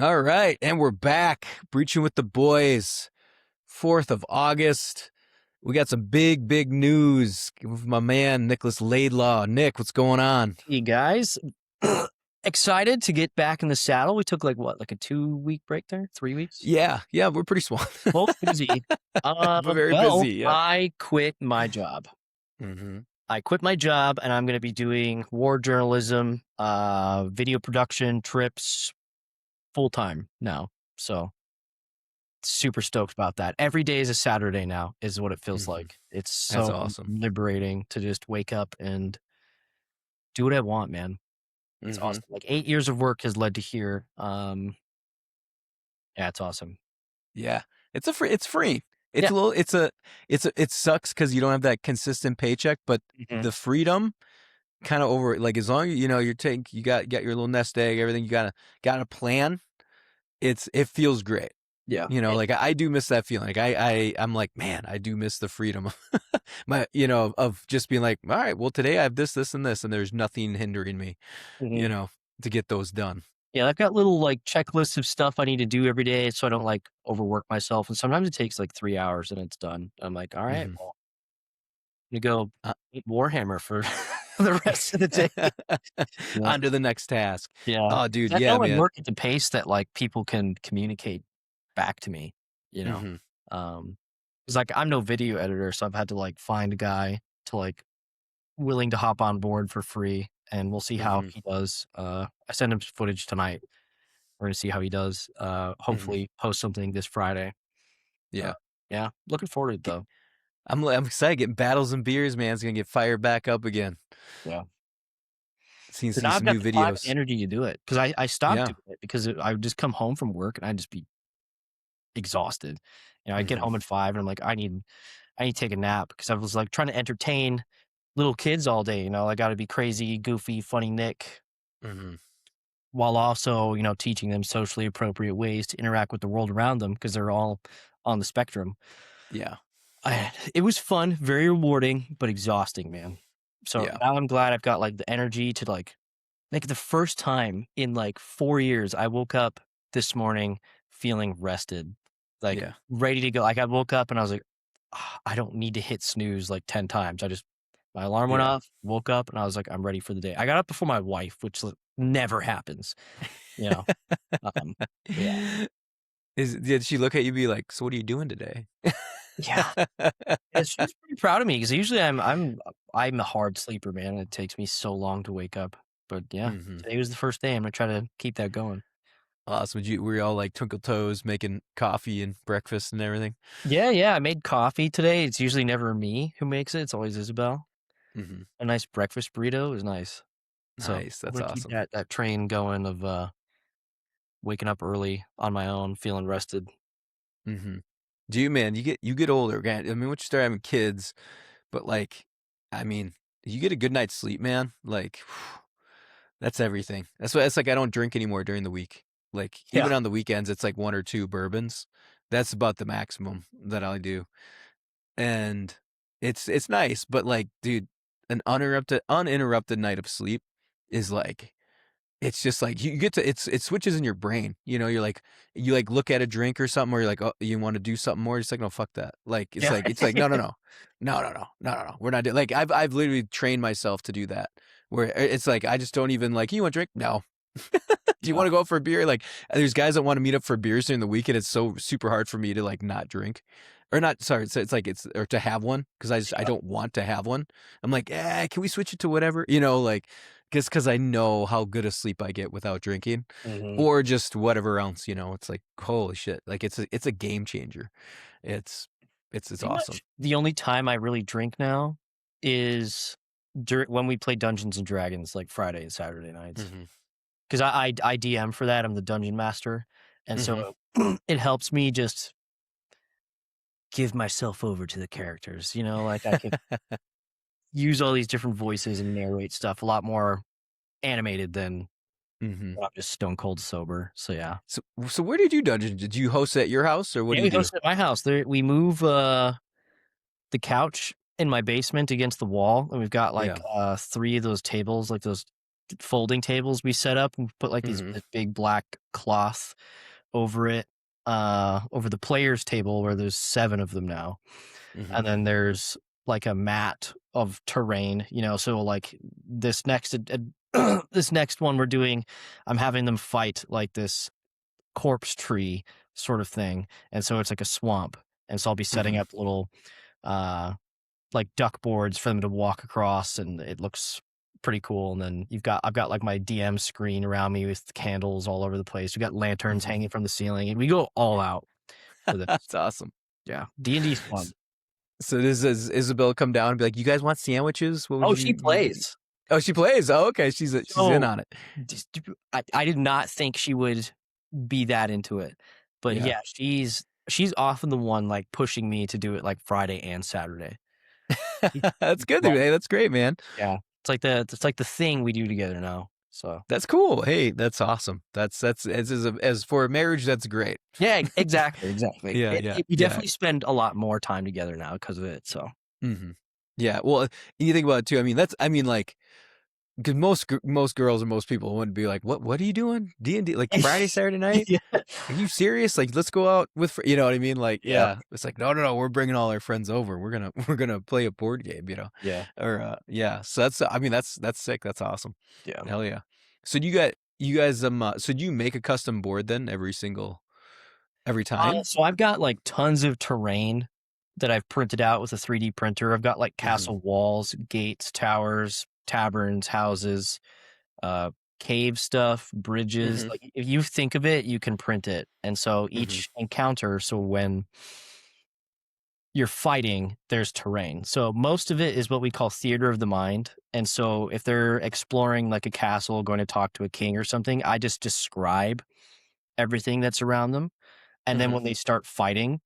All right, and we're back, breaching with the boys. 4th of August. We got some big news with my man, Nicholas Laidlaw. Nick, what's going on? Hey guys, excited to get back in the saddle. We took like a 2-week break there, 3 weeks. Yeah, we're pretty small. Both busy. We're very busy. Yeah. I quit my job. Mm-hmm. I quit my job, and I'm going to be doing war journalism, video production, trips, full time now. So super stoked about that. Every day is a Saturday now, is what it feels like. It's so That's awesome. liberating to just wake up and do what I want, man. It's awesome. Like 8 years of work has led to here. Yeah, it's awesome. Yeah, it's free. It's Yeah. a little. It sucks because you don't have that consistent paycheck, but the freedom kind of over. Like as long as you got your little nest egg, everything you got a plan. It feels great. Yeah. Like I do miss that feeling. Like I'm like, man, I do miss the freedom of of just being like, all right, well, today I have this, and this, and there's nothing hindering me, to get those done. Yeah, I've got little like checklists of stuff I need to do every day so I don't like overwork myself. And sometimes it takes like 3 hours and it's done. I'm like, all right, well, you go eat Warhammer for the rest of the day. On to the next task. Yeah. Oh, dude, I yeah, know I man. work at the pace that like people can communicate back to me, It's like I'm no video editor, so I've had to like find a guy to like willing to hop on board for free, and we'll see how he does. I send him footage tonight. We're gonna see how he does. Hopefully post something this Friday. Yeah. Yeah. Looking forward to it though. I'm excited. Getting Battles and Beers, man. It's gonna get fired back up again. Yeah. Seen So now some I've got new the time and videos. energy to do it, because I stopped Yeah. doing it because I would just come home from work and I'd just be exhausted. I get home at 5 and I'm like, I need to take a nap, because I was like trying to entertain little kids all day. I got to be crazy, goofy, funny Nick, while also, teaching them socially appropriate ways to interact with the world around them, because they're all on the spectrum. Yeah. It was fun, very rewarding, but exhausting, man. So now I'm glad I've got like the energy to like the first time in like 4 years, I woke up this morning feeling rested, like ready to go. Like I woke up and I was like, I don't need to hit snooze like 10 times. My alarm went off, woke up, and I was like, I'm ready for the day. I got up before my wife, which never happens, Yeah. Did she look at you and be like, so what are you doing today? Yeah. She's pretty proud of me, because usually I'm a hard sleeper, man. It takes me so long to wake up. But yeah, today was the first day. I'm gonna try to keep that going. Awesome. Were you all like twinkle toes making coffee and breakfast and everything? Yeah. I made coffee today. It's usually never me who makes it. It's always Isabel. A nice breakfast burrito is nice. Nice. So That's I'm gonna awesome. keep that train going of waking up early on my own, feeling rested. Do you, man? You get older, again. I mean, once you start having kids, but like, I mean, you get a good night's sleep, man. Like, that's everything. That's why it's like I don't drink anymore during the week. Like even on the weekends, it's like 1 or 2 bourbons. That's about the maximum that I do, and it's nice. But like, dude, an uninterrupted night of sleep is like, it's just like you get to it switches in your brain. You're like, you like look at a drink or something, or you're like, oh, you want to do something more. It's like, no, fuck that. Like it's like no. We're not doing, like I've literally trained myself to do that. Where it's like I just don't even like, you want to drink? No. Do you want to go out for a beer? Like there's guys that want to meet up for beers during the weekend. It's so super hard for me to like not drink. Or not, sorry, it's like or to have one, because I don't want to have one. I'm like, can we switch it to whatever? Like, just because I know how good a sleep I get without drinking, or just whatever else. It's like, holy shit, like it's a game changer. It's awesome. The only time I really drink now is when we play Dungeons and Dragons, like Friday and Saturday nights. Because I DM for that. I'm the dungeon master, and so it helps me just give myself over to the characters. Like I can use all these different voices and narrate stuff a lot more animated than I'm just stone cold sober. So yeah. So where did you dungeon? Did you host at your house, or what do you do? We host at my house. We move the couch in my basement against the wall, and we've got like 3 of those tables, like those folding tables we set up and put like Mhm. this big black cloth over it, over the players table where there's 7 of them now. Mhm. And then there's like a mat of terrain, so like this next this next one we're doing, I'm having them fight like this corpse tree sort of thing. And so it's like a swamp. And so I'll be setting Mhm. up little uh like duck boards for them to walk across, and it looks pretty cool. And then I've got like my DM screen around me with candles all over the place. We got lanterns Mhm. hanging from the ceiling, and we go all out for this. That's awesome. Yeah. D&D's fun. So does Isabel come down and be like, "You guys want sandwiches? What would Oh, she you?" plays. Oh, she plays. Oh, okay. She's in So on it. I did not think she would be that into it. But Yeah. yeah, she's often the one like pushing me to do it like Friday and Saturday. She That's good. loves Hey, that's great, man. Yeah. It's like the thing we do together now. So That's cool. Hey, that's awesome. That's as for a marriage, that's great. yeah, exactly, exactly. Yeah, yeah, We yeah. definitely spend a lot more time together now because of it. So Mhm. Yeah. Well, you think about it too. I mean, like, because most girls and most people wouldn't be like, what are you doing? D&D like Friday, Saturday night? yeah, Are you serious? Like, let's go out with, you know what I mean? Like, yeah, yeah, it's like, no, no, no, we're bringing all our friends over. We're gonna play a board game, yeah, or yeah. So I mean, that's sick. That's awesome. yeah. Hell yeah. So you guys, so do you make a custom board then every time? So I've got like tons of terrain that I've printed out with a 3D printer. I've got like Mm-hmm. castle walls, gates, towers, taverns, houses, uh, cave stuff, bridges. Mm-hmm. Like if you think of it, you can print it. And so Mm-hmm. each encounter, so when you're fighting, there's terrain. So most of it is what we call theater of the mind. And so if they're exploring like a castle, going to talk to a king or something, I just describe everything that's around them. And then Mm-hmm. when they start fighting,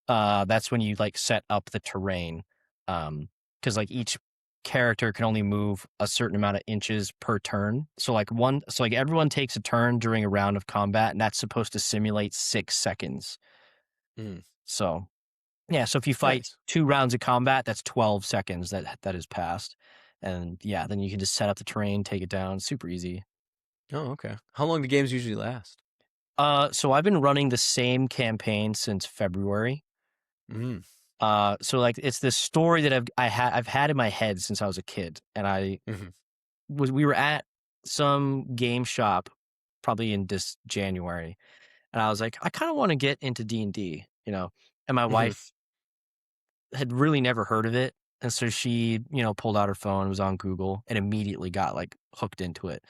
that's when you like set up the terrain. Because like each character can only move a certain amount of inches per turn. So like everyone takes a turn during a round of combat, and that's supposed to simulate 6 seconds. Mm-hmm. So yeah, so if you fight Nice. 2 rounds of combat, that's 12 seconds that has passed. And yeah, then you can just set up the terrain, take it down. Super easy. Oh, okay. How long do games usually last? So I've been running the same campaign since February. Mm-hmm. So like it's this story that I've had in my head since I was a kid, and Mm-hmm. we were at some game shop probably in this January, and I was like, I kind of want to get into D&D, and my Mm-hmm. wife had really never heard of it. And so she, pulled out her phone, was on Google, and immediately got like hooked into it.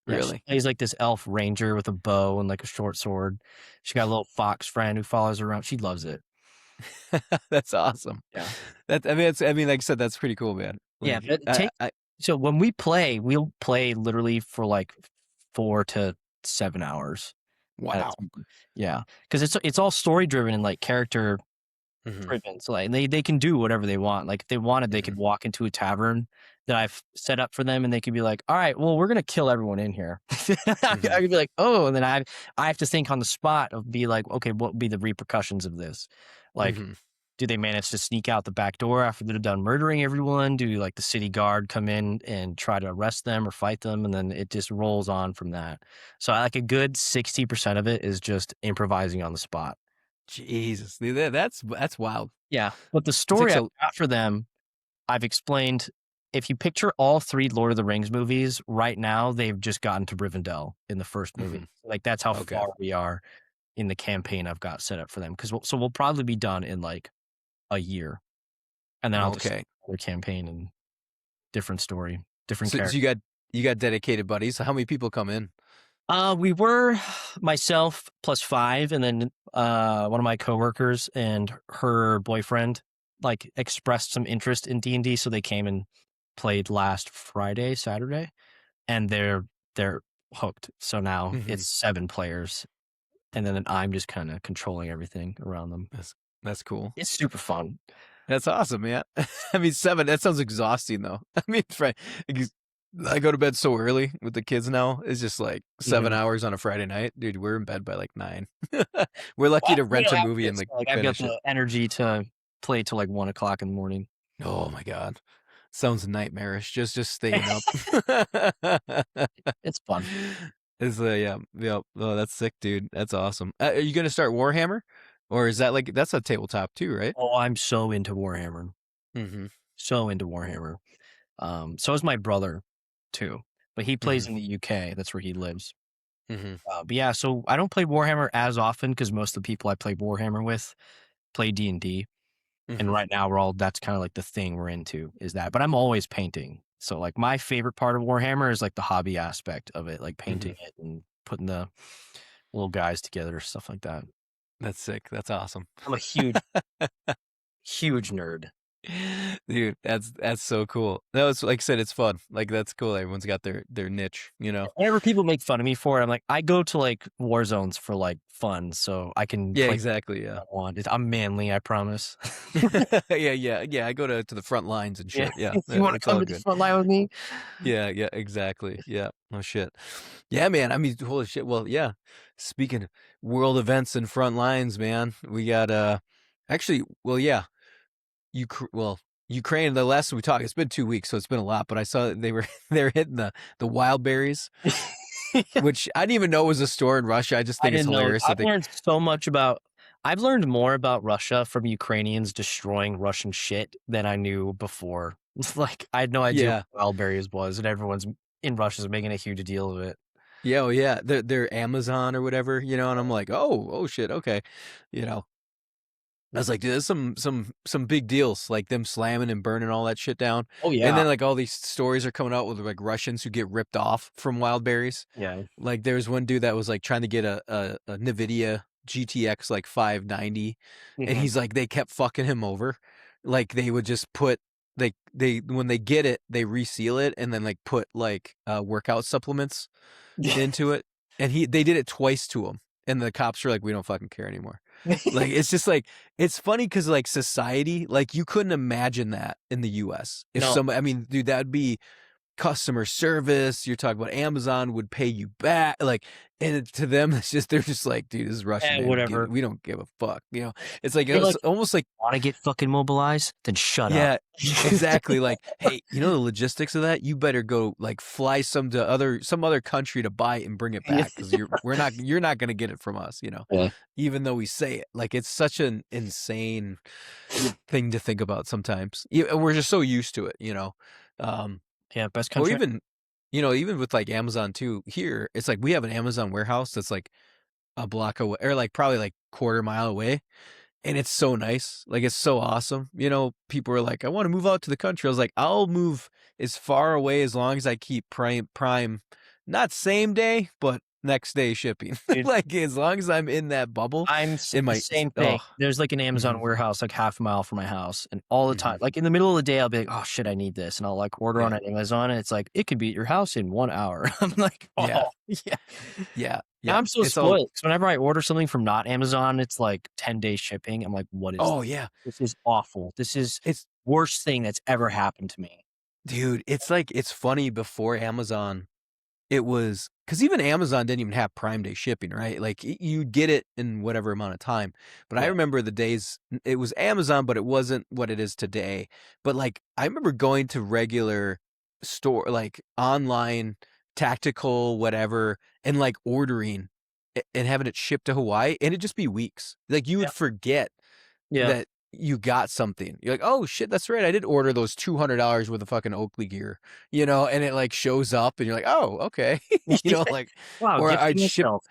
Yeah, she Really? plays like this elf ranger with a bow and like a short sword. She got a little fox friend who follows her around. She loves it. That's awesome. Yeah. I mean, like I said, that's pretty cool, man. Yeah. Like, But so when we play, we'll play literally for like 4 to 7 hours at a wow. time. Yeah. Because it's all story driven and like character Mm-hmm. driven. So like they can do whatever they want. Like if they wanted, they Mm-hmm. could walk into a tavern that I've set up for them, and they could be like, "All right, well, we're gonna kill everyone in here." I Mm-hmm. could be like, "Oh," and then I have to think on the spot of be like, "Okay, what would be the repercussions of this? Like, Mm-hmm. do they manage to sneak out the back door after they're done murdering everyone? Do like the city guard come in and try to arrest them or fight them?" And then it just rolls on from that. So like a good 60% of it is just improvising on the spot. Jesus, that's wild. Yeah, but the It story takes I've a got for them, I've explained. If you picture all 3 Lord of the Rings movies, right now they've just gotten to Rivendell in the first movie. Mhm. Like that's how Okay. far we are in the campaign I've got set up for them. Because we'll probably be done in like a year, and then I'll just start Okay. another campaign and different story, different So character. you got dedicated buddies. How many people come in? We were myself plus 5, and then one of my coworkers and her boyfriend like expressed some interest in D&D, so they came and played last Friday, Saturday, and they're hooked. So now Mhm. it's 7 players, and then I'm just kind of controlling everything around them. That's cool. It's super fun. That's awesome, man. I mean, 7, that sounds exhausting though. I mean, ex I go to bed so early with the kids now. It's just like 7 Mhm. hours on a Friday night. Dude, we're in bed by like 9. We're Well, lucky to we rent don't a have movie and kids, like so, like I've got finish it. the energy to play till like 1 o'clock in the morning. Oh my god. Sounds nightmarish. Just staying up. It's fun. It's yeah, yeah. Oh, that's sick, dude. That's awesome. Are you gonna start Warhammer, or is that like that's a tabletop too, right? Oh, I'm so into Warhammer. Mm-hmm. So into Warhammer. So is my brother too, but he plays Mm-hmm. in the UK. That's where he lives. Mm-hmm. But yeah, so I don't play Warhammer as often because most of the people I play Warhammer with play D&D. And Mm-hmm. right now that's kind of like the thing we're into is that. But I'm always painting. So like my favorite part of Warhammer is like the hobby aspect of it, like Mm-hmm. painting it and putting the little guys together, stuff like that. That's sick. That's awesome. I'm a huge nerd. Dude, that's so cool. No, it's like I said, it's fun. Like that's cool. Everyone's got their niche, you know. Whenever people make fun of me for it, I'm like, I go to like war zones for like fun, so I can Yeah, play exactly. what Yeah. I want. I'm manly, I promise. Yeah. I go to the front lines and Yeah, shit. Yeah, you want to it's come all to the good. front line with me? Yeah, exactly. Yeah. Oh shit. Yeah, man. I mean, holy shit. Well, yeah. Speaking of world events and front lines, man, we got actually, well, yeah. Well, Ukraine. The last time we talked, it's been 2 weeks, so it's been a lot. But I saw that they were they're hitting the wild berries, which I didn't even know was a store in Russia. I just I think it's didn't know. hilarious that they. I've learned more about Russia from Ukrainians destroying Russian shit than I knew before. It's like I had no idea Yeah, what wildberries was, and everyone's in Russia's making a huge deal of it. yeah, oh yeah. They're Amazon or whatever, you know. And I'm like, oh shit, okay, you know. I was like, dude, there's some big deals, like them slamming and burning all that shit down. Oh And yeah, then like all these stories are coming out with like Russians who get ripped off from wild berries. yeah, Like there's one dude that was like trying to get a Nvidia GTX like 590, and hmm he's like they kept fucking him over. Like they would just put they when they get it, they reseal it and then like put like workout supplements into it. And they did it twice to him. And the cops were like, we don't fucking care anymore. Like it's just like it's funny because like society, like you couldn't imagine that in the US. If no, some I mean, dude, that'd be customer service. You're talking about Amazon would pay you back. Like, and to them, it's just they're just like, dude, this is Russian, man. whatever. We don't give a fuck. You know, it's like They're it's like, almost like want to get fucking mobilized? Then shut up. yeah, exactly. Like, hey, you know the logistics of that? You better go like fly some other country to buy it and bring it back because you're not gonna get it from us. You know, Yeah, even though we say it, like it's such an insane thing to think about sometimes. We're just so used to it. You know. yeah, best Or country. even, you know, even with like Amazon too, here, it's like we have an Amazon warehouse that's like a block away or like probably like quarter mile away. And it's so nice. Like it's so awesome. You know, people are like, I want to move out to the country. I was like, I'll move as far away as long as I keep prime, not same day, but next day shipping. Dude, Like as long as I'm in that bubble, in the my same thing. oh. There's like an Amazon Hmm. warehouse like half a mile from my house, and all the time, Hmm. like in the middle of the day, I'll be like, "Oh shit, I need this," and I'll like order on Yeah. Amazon, and it's like it could be at your house in 1 hour. I'm like, Yeah. "Oh yeah." Yeah. I'm so It's all spoiled because whenever I order something from not Amazon, it's like 10 day shipping. I'm like, "What is oh this? yeah. This is awful. This is It's worst thing that's ever happened to me." dude, it's like it's funny before Amazon. It was because even Amazon didn't even have Prime Day shipping, right? Like you get it in whatever amount of time. But I Yeah, remember the days it was Amazon, but it wasn't what it is today. But like I remember going to regular store, like online, tactical, whatever, and like ordering and having it shipped to Hawaii, and it'd just be weeks. Like you yeah, would forget yeah. that you got something. You're like, oh shit, that's right. I did order those $200 worth of fucking Oakley gear, you know, and it like shows up and you're like, oh, okay. You know, like, Wow, or gifting yourself.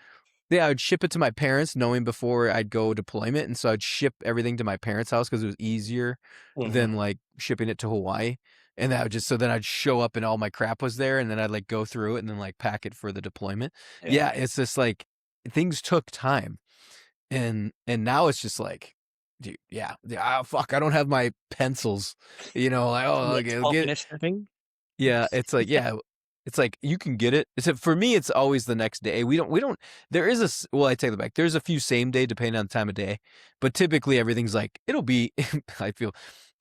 I'd ship it to my parents knowing before I'd go deployment. And so I'd ship everything to my parents' house because it was easier Hmm than like shipping it to Hawaii. And that would so then I'd show up and all my crap was there and then I'd like go through it and then like pack it for the deployment. Yeah, Yeah. It's just like things took time and now it's just like dude, yeah, fuck, I don't have my pencils, you know, like oh like okay, 12 get minutes shipping. yeah, it's like yeah, it's like you can get it. It's for me, it's always the next day. We don't. There is well, I take it back. There's a few same day depending on the time of day, but typically everything's like it'll be. I feel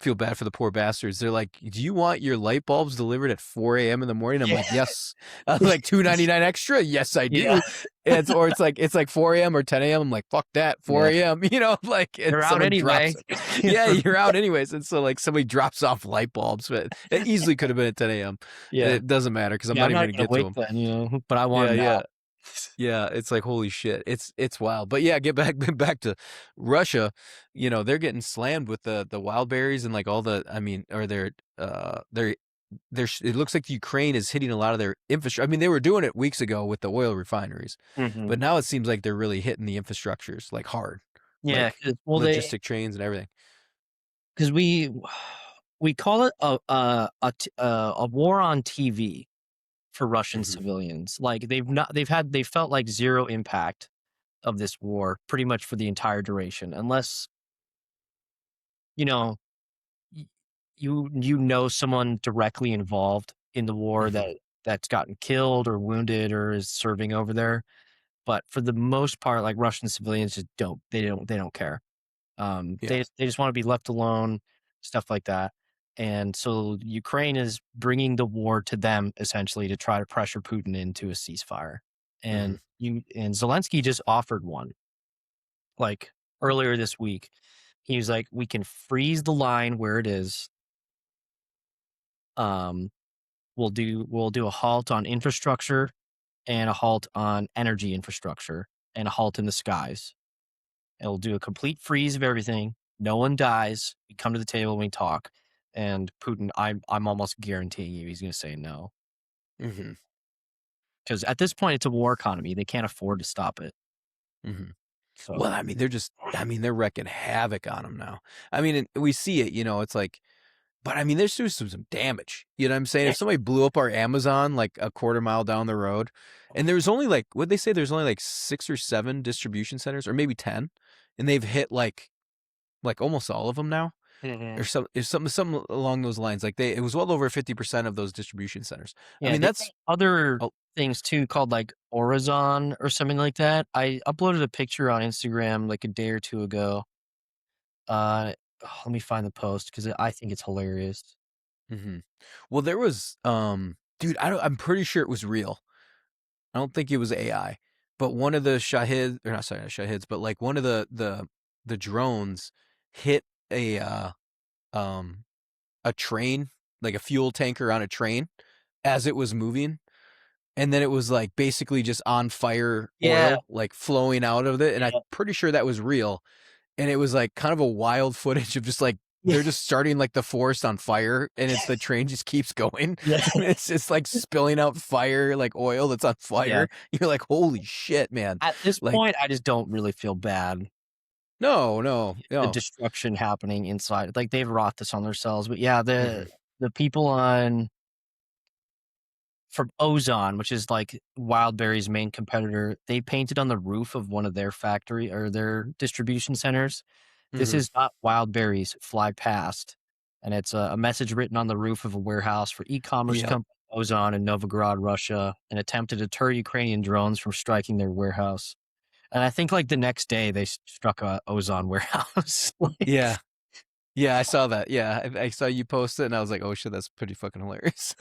feel bad for the poor bastards. They're like, "Do you want your light bulbs delivered at 4 a.m. in the morning?" I'm Yeah. like, "Yes." I was like, $2.99 extra? Yes, I Yeah. do. It's like 4 a.m. or 10 a.m. I'm like, "Fuck that, Yeah. 4 a.m." Like, and They're out someone drops anyway. it. Yeah, you're out anyways. And so like somebody drops off light bulbs, but it easily could have been at 10 a.m. Yeah. It doesn't matter because I'm Yeah, not I'm even not gonna even get to awake them. then, but I want Yeah, them now. yeah. Yeah, it's like holy shit. It's wild. But yeah, get back back to Russia. They're getting slammed with the wild berries and like all the I mean, or it looks like Ukraine is hitting a lot of their infrastructure. I mean, they were doing it weeks ago with the oil refineries, but Mhm. now it seems like they're really hitting the infrastructures like hard, Yeah, like 'cause well, logistic trains and everything. 'cause we call it a war on TV for Russian Hmm. civilians. Like, they felt like 0 impact of this war pretty much for the entire duration, unless, you know, y you know someone directly involved in the war Hmm. that's gotten killed or wounded or is serving over there. But for the most part, like, Russian civilians just don't care. Yeah. They just wanna be left alone, stuff like that. And so Ukraine is bringing the war to them essentially to try to pressure Putin into a ceasefire. Hmm. And Zelensky just offered one, like, earlier this week. He was like, "We can freeze the line where it is. Um, we'll do a halt on infrastructure and a halt on energy infrastructure and a halt in the skies. It'll do a complete freeze of everything. No one dies. We come to the table and we talk." And Putin, I'm almost guaranteeing you he's gonna say no. Hmm. Because at this point, it's a war economy. They can't afford to stop it. Hmm. So Well, I mean, they're wrecking havoc on them now. I mean, and we see it, it's like, but I mean, there's doing some damage. You know what I'm saying? yeah, If somebody blew up our Amazon like a quarter mile down the road, and there's only like, what'd they say? There's only like 6 or 7 distribution centers, or maybe 10, and they've hit like almost all of them now, or mhm. something along those lines. Like it was well over 50% of those distribution centers. I Yeah, mean, they've got that's other oh, things too called like Orizon or something like that. I uploaded a picture on Instagram like a day or two ago. Let me find the post because I think it's hilarious. mhm. Well, there was, dude, I'm pretty sure it was real. I don't think it was AI, but one of the Shahid, or not, sorry, not Shahids, but like one of the drones hit um a train, like a fuel tanker on a train as it was moving, and then it was like basically just on fire Yeah, oil like flowing out of it, and I'm yeah, pretty sure that was real. And it was like kind of a wild footage of just like yeah, they're just starting like the forest on fire, and the train just keeps going. yeah, It's just like spilling out fire, like oil that's on yeah. fire. You're like, holy shit, man! At this Like, point, I just don't really feel bad. no, no, The no. destruction happening inside, like, they've wrought this on themselves. But yeah, Hmm. the people on from Ozon, which is, like, Wildberry's main competitor, they painted on the roof of one of their factory or their distribution centers, "This Hmm. is not Wildberries, fly past." And it's a message written on the roof of a warehouse for e-commerce Yep. company Ozon in Novograd, Russia, an attempt to deter Ukrainian drones from striking their warehouse. And I think, like, the next day, they struck a Ozon warehouse. Like, Yeah. Yeah. I saw that. Yeah. I saw you post it, and I was like, oh shit, that's pretty fucking hilarious.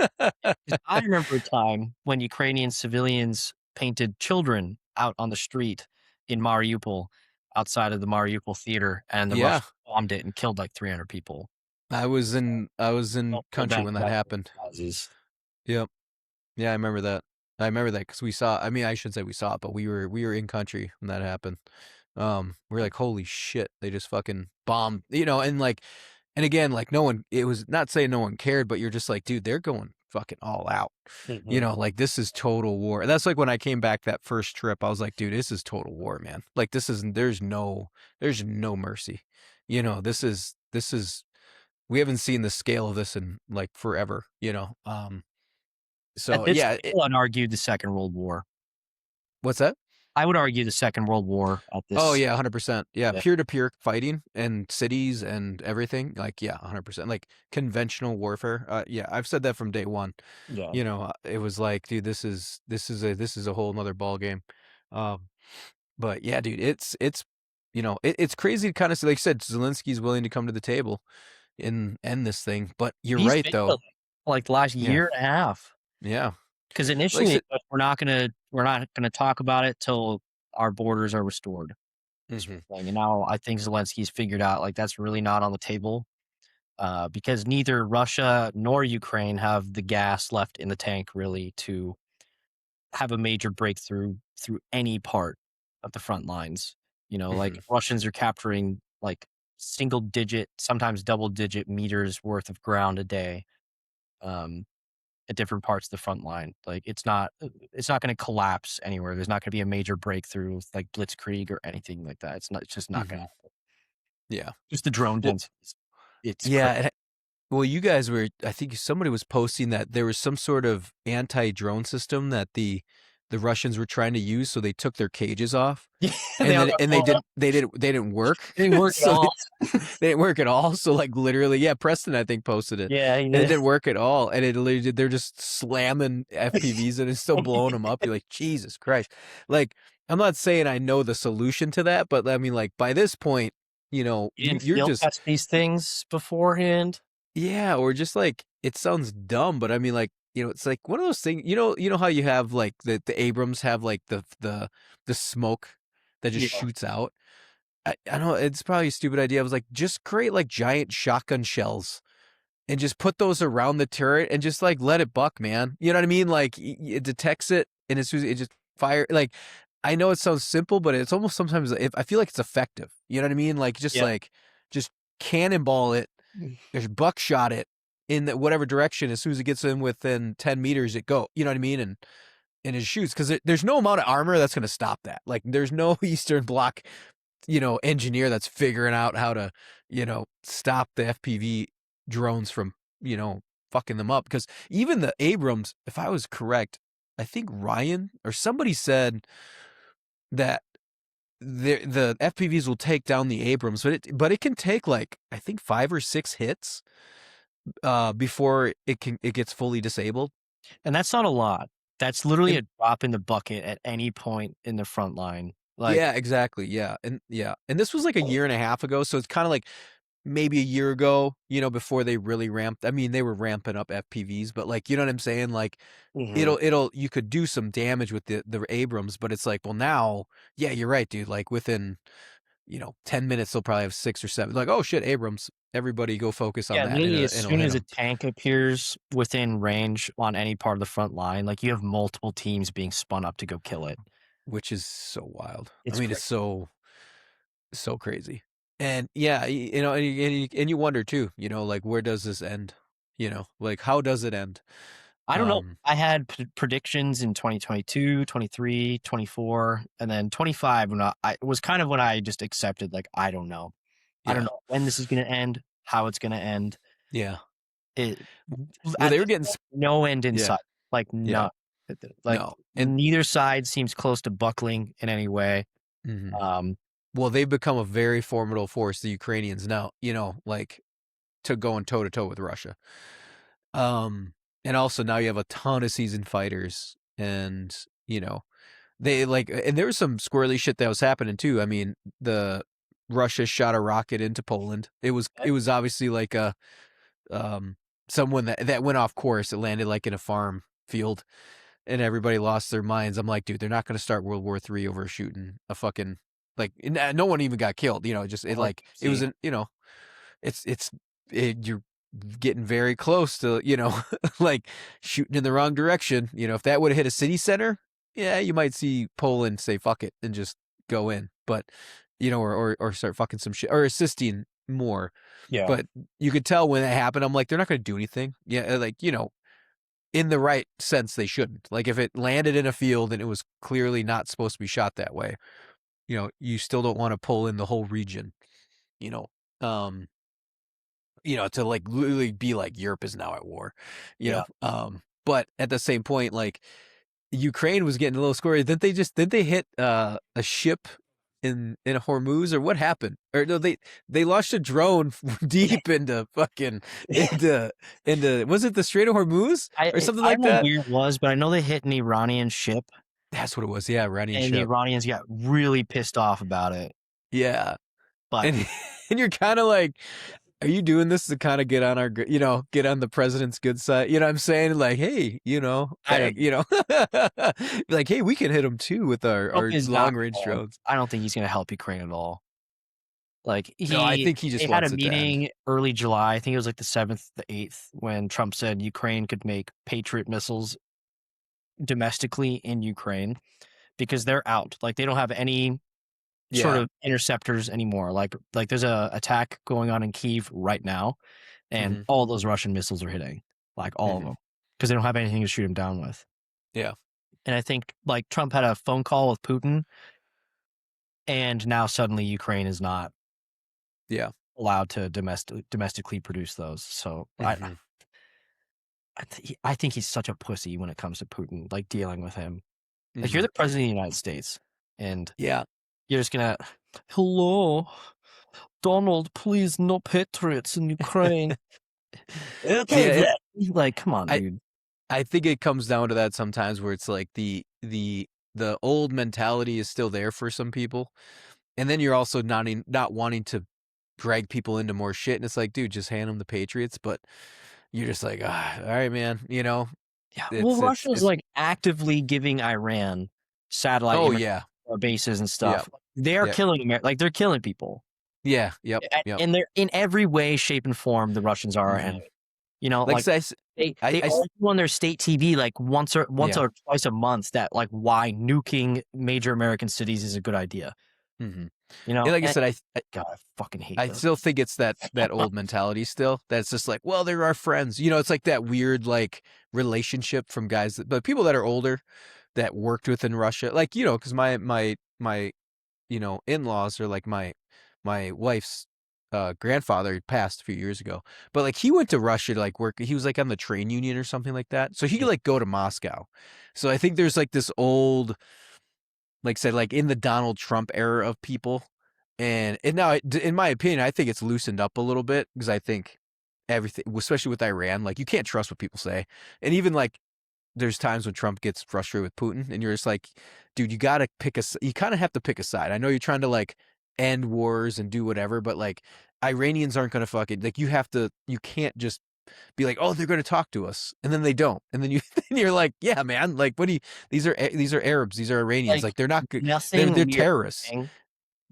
'cause I remember a time when Ukrainian civilians painted children out on the street in Mariupol, outside of the Mariupol theater, and the Yeah. Russians bombed it and killed, like, 300 people. I was in Don't feel country bad when for that that happened. causes. Yep. Yeah, I remember that. I remember that because we saw. I mean, I shouldn't say we saw it, but we were in country when that happened. We are like, holy shit, they just fucking bombed, and like, and again, like no one. It was not saying no one cared, but you're just like, dude, they're going fucking all out. Mhm. Like this is total war. And that's like when I came back that first trip, I was like, dude, this is total war, man. Like this is there's no mercy. This is we haven't seen the scale of this in like forever. At So this yeah, point, I would argue the Second World War. what's that? I would argue the Second World War at Oh this. yeah, 100%. Yeah, Yeah, peer to peer fighting and cities and everything. Like yeah, 100%. Like conventional warfare. Yeah, I've said that from day one. yeah. It was like, dude, this is a whole nother ball game. Um, but yeah, dude, it's it's crazy to kind of see. Like I said, Zelensky's willing to come to the table. and end this thing. But you're He's right been though. willing, like the last Yeah, year and a half. yeah. Because Like I initially, said, we're not gonna talk about it till our borders are restored, sort hmm of thing. And now I think Zelensky's figured out like that's really not on the table, because neither Russia nor Ukraine have the gas left in the tank really to have a major breakthrough through any part of the front lines. hmm Like Russians are capturing like single digit, sometimes double digit meters worth of ground a day. Um, at different parts of the front line. Like it's not going to collapse anywhere. There's not going to be a major breakthrough with, like blitzkrieg or anything like that. It's just not going to hmm happen. Yeah. Just the drone Well, density. It's yeah. crazy. Well, you guys were, I think somebody was posting that there was some sort of anti-drone system that the Russians were trying to use, so they took their cages off, Yeah, they and all then got and blown up. they didn't work. It didn't work at So all. they didn't work at all. So like literally, yeah, Preston I think posted it, Yeah, he and it did. didn't work at all. And it literally, they're just slamming FPVs and it's still blowing them up. You're like, Jesus Christ! Like, I'm not saying I know the solution to that, but I mean, like by this point, You didn't you're field just, test these things beforehand. yeah, or just like it sounds dumb, but I mean, like, it's like one of those things. You know how you have like the Abrams have like the smoke that just Yeah, shoots out. I know it's probably a stupid idea. I was like, just create like giant shotgun shells and just put those around the turret and just like let it buck, man. You know what I mean? Like it detects it and as soon as it just fire. Like I know it sounds simple, but it's almost sometimes if I feel like it's effective. You know what I mean? yeah, Like just cannonball it, there's buckshot it in whatever direction. As soon as it gets in within 10 meters, it go. You know what I mean? And it shoots because there's no amount of armor that's going to stop that. Like there's no Eastern Bloc engineer that's figuring out how to, stop the FPV drones from, fucking them up. Because even the Abrams, if I was correct, I think Ryan or somebody said that the FPVs will take down the Abrams, but it can take like I think 5 or 6 hits before it gets fully disabled. and that's not a lot. That's literally And a drop in the bucket at any point in the front line. Like, yeah, exactly. And this was like a year and a half ago, so it's kind of like maybe a year ago, before they really ramped. I mean, they were ramping up FPVs, but like, you know what I'm saying? Like mhm. you could do some damage with the Abrams, but it's like, well now, yeah, you're right, dude. Like within, 10 minutes they'll probably have 6 or 7. Like, oh shit, Abrams. Everybody go focus on Yeah, that and literally as it'll soon hit as a them, tank appears within range on any part of the front line, like you have multiple teams being spun up to go kill it. which is so wild. I It's mean, crazy. it's so crazy. And yeah, and you wonder too, like where does this end? Like how does it end? I don't know. Um, I had predictions in 2022, 23, 24, and then 25 when it was kind of when I just accepted like I don't know. I don't yeah, know when this is going to end, how it's going to end. yeah. It Well, at they were this getting, point, no end in yeah, sight. Like yeah, none. Like no, and neither side seems close to buckling in any way. mhm. Um, Well, they've become a very formidable force, the Ukrainians now. Like to going toe to toe with Russia. Um, and also now you have a ton of seasoned fighters, and they like, and there was some squirrely shit that was happening too. I mean, the Russia shot a rocket into Poland. It was obviously like a um someone that went off course. It landed like in a farm field, and everybody lost their minds. I'm like, dude, they're not going to start World War III over shooting a fucking like. No one even got killed. Just it like like it was see, an you're getting very close to like shooting in the wrong direction. If that would have hit a city center, yeah, you might see Poland say fuck it and just go in, but or start fucking some shit or assisting more. yeah, But you could tell when it happened. I'm like, they're not going to do anything. Yeah, like in the right sense, they shouldn't. Like if it landed in a field and it was clearly not supposed to be shot that way, you still don't want to pull in the whole region. You know, um, to like literally be like Europe is now at war, yeah. but at the same point, like Ukraine was getting a little squirrely. Did they hit a ship in Hormuz or what happened? Or no, they launched a drone deep into fucking into was it the Strait of Hormuz or something I like don't know that? where it was, but I know they hit an Iranian ship, That's what it was. Yeah, Iranian and the ship. Iranians got really pissed off about it. Yeah, But and and you're kind of like, are you doing this to kind of get on our, get on the president's good side? You know what I'm saying? Like, hey, I don't like, hey, we can hit them too with Trump our is not long range gonna drones. I don't think he's gonna help Ukraine at all. Like, No, I think he they just had a wants it to end. meeting early July, I think it was, like, the 7th, the 8th, when Trump said Ukraine could make Patriot missiles domestically in Ukraine because they're out. Like, they don't have any sort Yeah. of interceptors anymore. Like, there's a attack going on in Kyiv right now, and Hmm. all those Russian missiles are hitting, like, all of Hmm. them, because they don't have anything to shoot them down with. Yeah. And I think, like, Trump had a phone call with Putin, and now suddenly Ukraine is not Yeah. allowed to domestically produce those. So Hmm. I think he's such a pussy when it comes to Putin, like, dealing with him. Like, you're Hmm. the president of the United States, and Yeah. you're just gonna, "Hello, Donald, please, no patriots in Ukraine." Okay, Yeah. then. Like, come on, I dude. I think it comes down to that sometimes where it's like the old mentality is still there for some people, and then you're also not wanting to drag people into more shit, and it's like, dude, just hand them the Patriots, but you're just like, all right, man, Yeah, well, Russia's, it's like, actively giving Iran satellite oh imagery yeah, bases and yep, stuff. They are yep, killing like, they're killing people. yeah, yep, A yep. and they're in every way, shape, and form, the Russians are our Hmm. enemy. You know, Like like, say, they argue on their state TV, like, once yeah. or twice a month that, like, why nuking major American cities is a good idea, Hmm. you know? And like I And said, God, I fucking hate I those. still think it's that old mentality still. That's just like, well, they're our friends. It's like that weird like relationship from guys but people that are older that worked within Russia. Like, because my in-laws are like my wife's grandfather. He passed a few years ago. But like he went to Russia to like work. He was like on the train union or something like that. So he could Yeah, like go to Moscow. So I think there's like this old, like said, like in the Donald Trump era of people. And now, in my opinion, I think it's loosened up a little bit because I think everything, especially with Iran, like you can't trust what people say. And even like there's times when Trump gets frustrated with Putin, and you're just like, dude, you got to you kind of have to pick a side. I know you're trying to like end wars and do whatever, but like Iranians aren't going to fucking, like you can't just be like, oh, they're going to talk to us, and then they don't, and then then you're like, yeah, man, like what do you? These are Arabs, these are Iranians, like, like they're not good, they're nothing we are terrorists. doing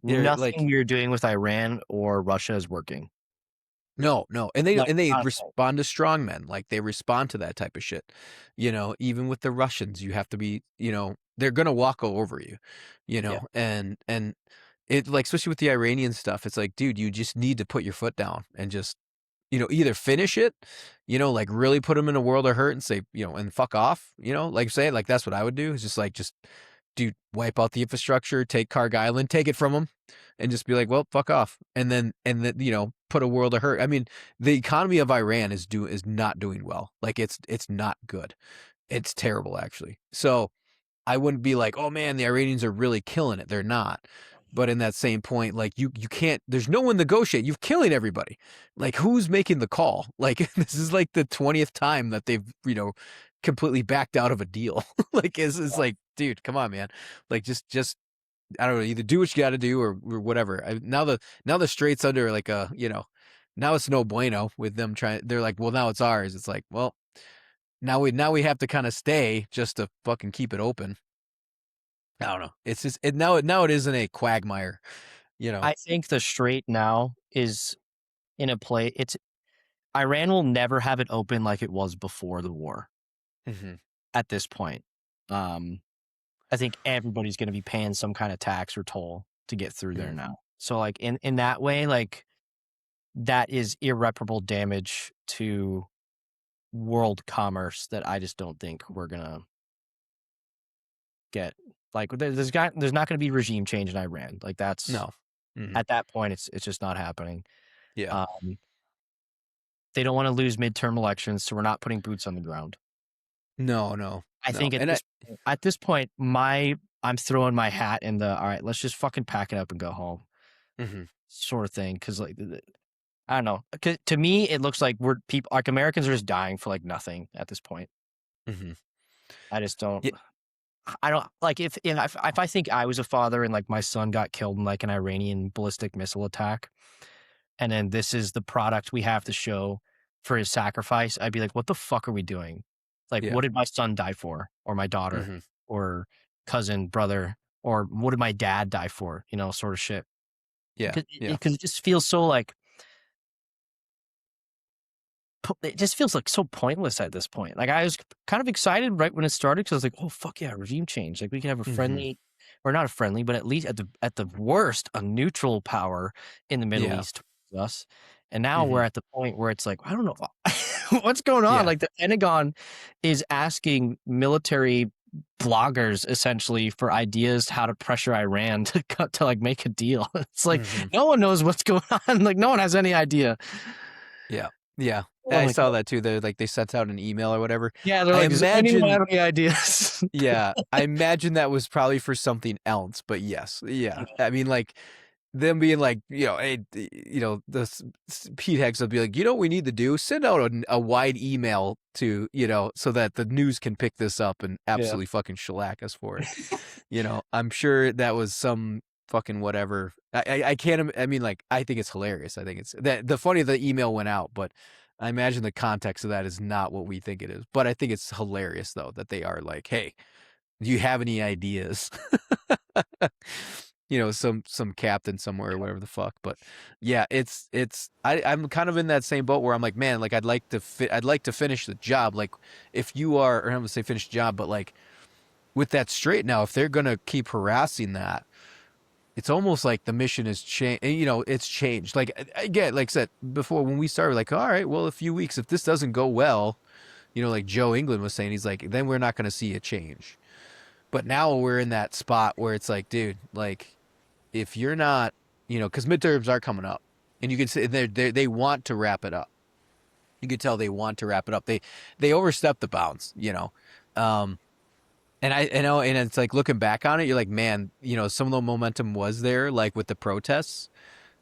They're nothing like, we are doing with Iran or Russia is working. no, no, and they Like, and they honestly. respond to strongmen, like they respond to that type of shit. Even with the Russians, you have to be, they're gonna walk all over you, Yeah. and it like especially with the Iranian stuff, it's like, dude, you just need to put your foot down and just either finish it, like really put them in a world of hurt and say, and fuck off, like say it, like that's what I would do is just like, dude, wipe out the infrastructure, take Karg Island, take it from them, and just be like, well, fuck off, and then put a world of hurt. I mean, the economy of Iran is not doing well. Like it's not good. It's terrible actually. So I wouldn't be like, oh man, the Iranians are really killing it. They're not. But in that same point, like you can't. There's no one negotiate. You're killing everybody. Like who's making the call? Like this is like the 20th time that they've completely backed out of a deal. Like it's like, dude, come on, man. Like just I don't know. Either do what you got to do or whatever. Now the straits under like a now it's no bueno with them trying. They're like, well, now it's ours. It's like, well, now we have to kind of stay just to fucking keep it open. I don't know. It's just now it isn't a quagmire, you know. I think the Strait now is in a play it's Iran will never have it open like it was before the war Hmm. at this point. Um, I think everybody's gonna be paying some kind of tax or toll to get through there Hmm. now. So, like, in that way, like, that is irreparable damage to world commerce that I just don't think we're gonna get. Like, there's not gonna be regime change in Iran. Like, that's No. Hmm. at that point, it's just not happening. Yeah. Um, they don't wanna lose midterm elections, so we're not putting boots on the ground. No. No. I No. think And at this point, I'm throwing my hat in the, "All right, let's just fucking pack it up and go home," hmm sort of thing. Because like, I don't know. 'Cause to me, it looks like Americans are just dying for, like, nothing at this point. hmm I just don't Yeah. I don't like, if I think I was a father and, like, my son got killed in, like, an Iranian ballistic missile attack, and then this is the product we have to show for his sacrifice, I'd be like, "What the fuck are we doing? Like, Yeah. what did my son die for? Or my daughter? Mhm. Or cousin, brother? Or what did my dad die for?" You know, sort of shit. Yeah. Because Yeah. it just feels so, like it just feels, like, so pointless at this point. Like, I was kind of excited right when it started because I was like, "Oh, fuck yeah, regime change." Like, we can have a Mhm. friendly or not a friendly, but at least at the worst, a neutral power in the Middle Yeah. East towards us. And now we're Mhm. at the point where it's like, I don't know what's going on. Yeah. Like, the Pentagon is asking military bloggers essentially for ideas how to pressure Iran to cut to, like, make a deal. It's like, Mhm. no one knows what's going on. Like, no one has any idea. Yeah. Yeah. Oh I my saw god. that too. They sent out an email or whatever. Yeah, they're I like, "Does anyone imagine have any ideas?" yeah, I imagine that was probably for something else, but yes. Yeah. I mean, like, them being like, hey, Pete Heggs will be like, you know what we need to do? Send out a wide email to, so that the news can pick this up and Yeah. absolutely fucking shellac us for it. I'm sure that was some fucking whatever. I can't, I mean, like, I think it's hilarious. I think it's that the funny the email went out, but I imagine the context of that is not what we think it is. But I think it's hilarious though that they are like, hey, do you have any ideas? Some captain somewhere or whatever the fuck. But yeah, I'm kind of in that same boat where I'm like, man, like I'd like to finish the job. Like if you are, or I'm gonna say finish the job, but like with that straight now, if they're gonna keep harassing that, it's almost like the mission has changed. It's changed. Like again, like I said before, when we started, like, all right, well, a few weeks, if this doesn't go well, like Joe England was saying, he's like, then we're not gonna see a change. But now we're in that spot where it's like, dude, like if you're not, because midterms are coming up, and you can say they want to wrap it up. You can tell they want to wrap it up. They overstepped the bounds, and I know, and it's like looking back on it, you're like, man, some of the momentum was there, like with the protests.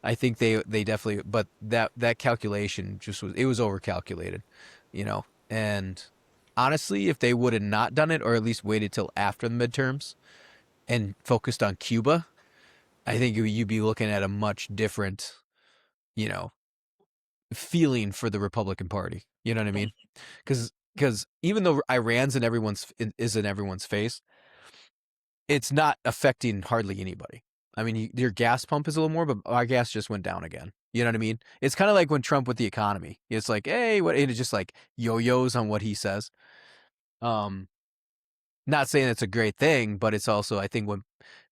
I think they definitely, but that calculation it was overcalculated, and honestly, if they would have not done it, or at least waited till after the midterms and focused on Cuba, I think you'd be looking at a much different, you know, feeling for the Republican Party. You know what I mean? Because even though Iran's is in everyone's face, it's not affecting hardly anybody. I mean, your gas pump is a little more, but our gas just went down again. You know what I mean? It's kind of like when Trump with the economy. It's like, hey, what? And it just like yo-yos on what he says. Um, Not saying it's a great thing, but it's also, I think, when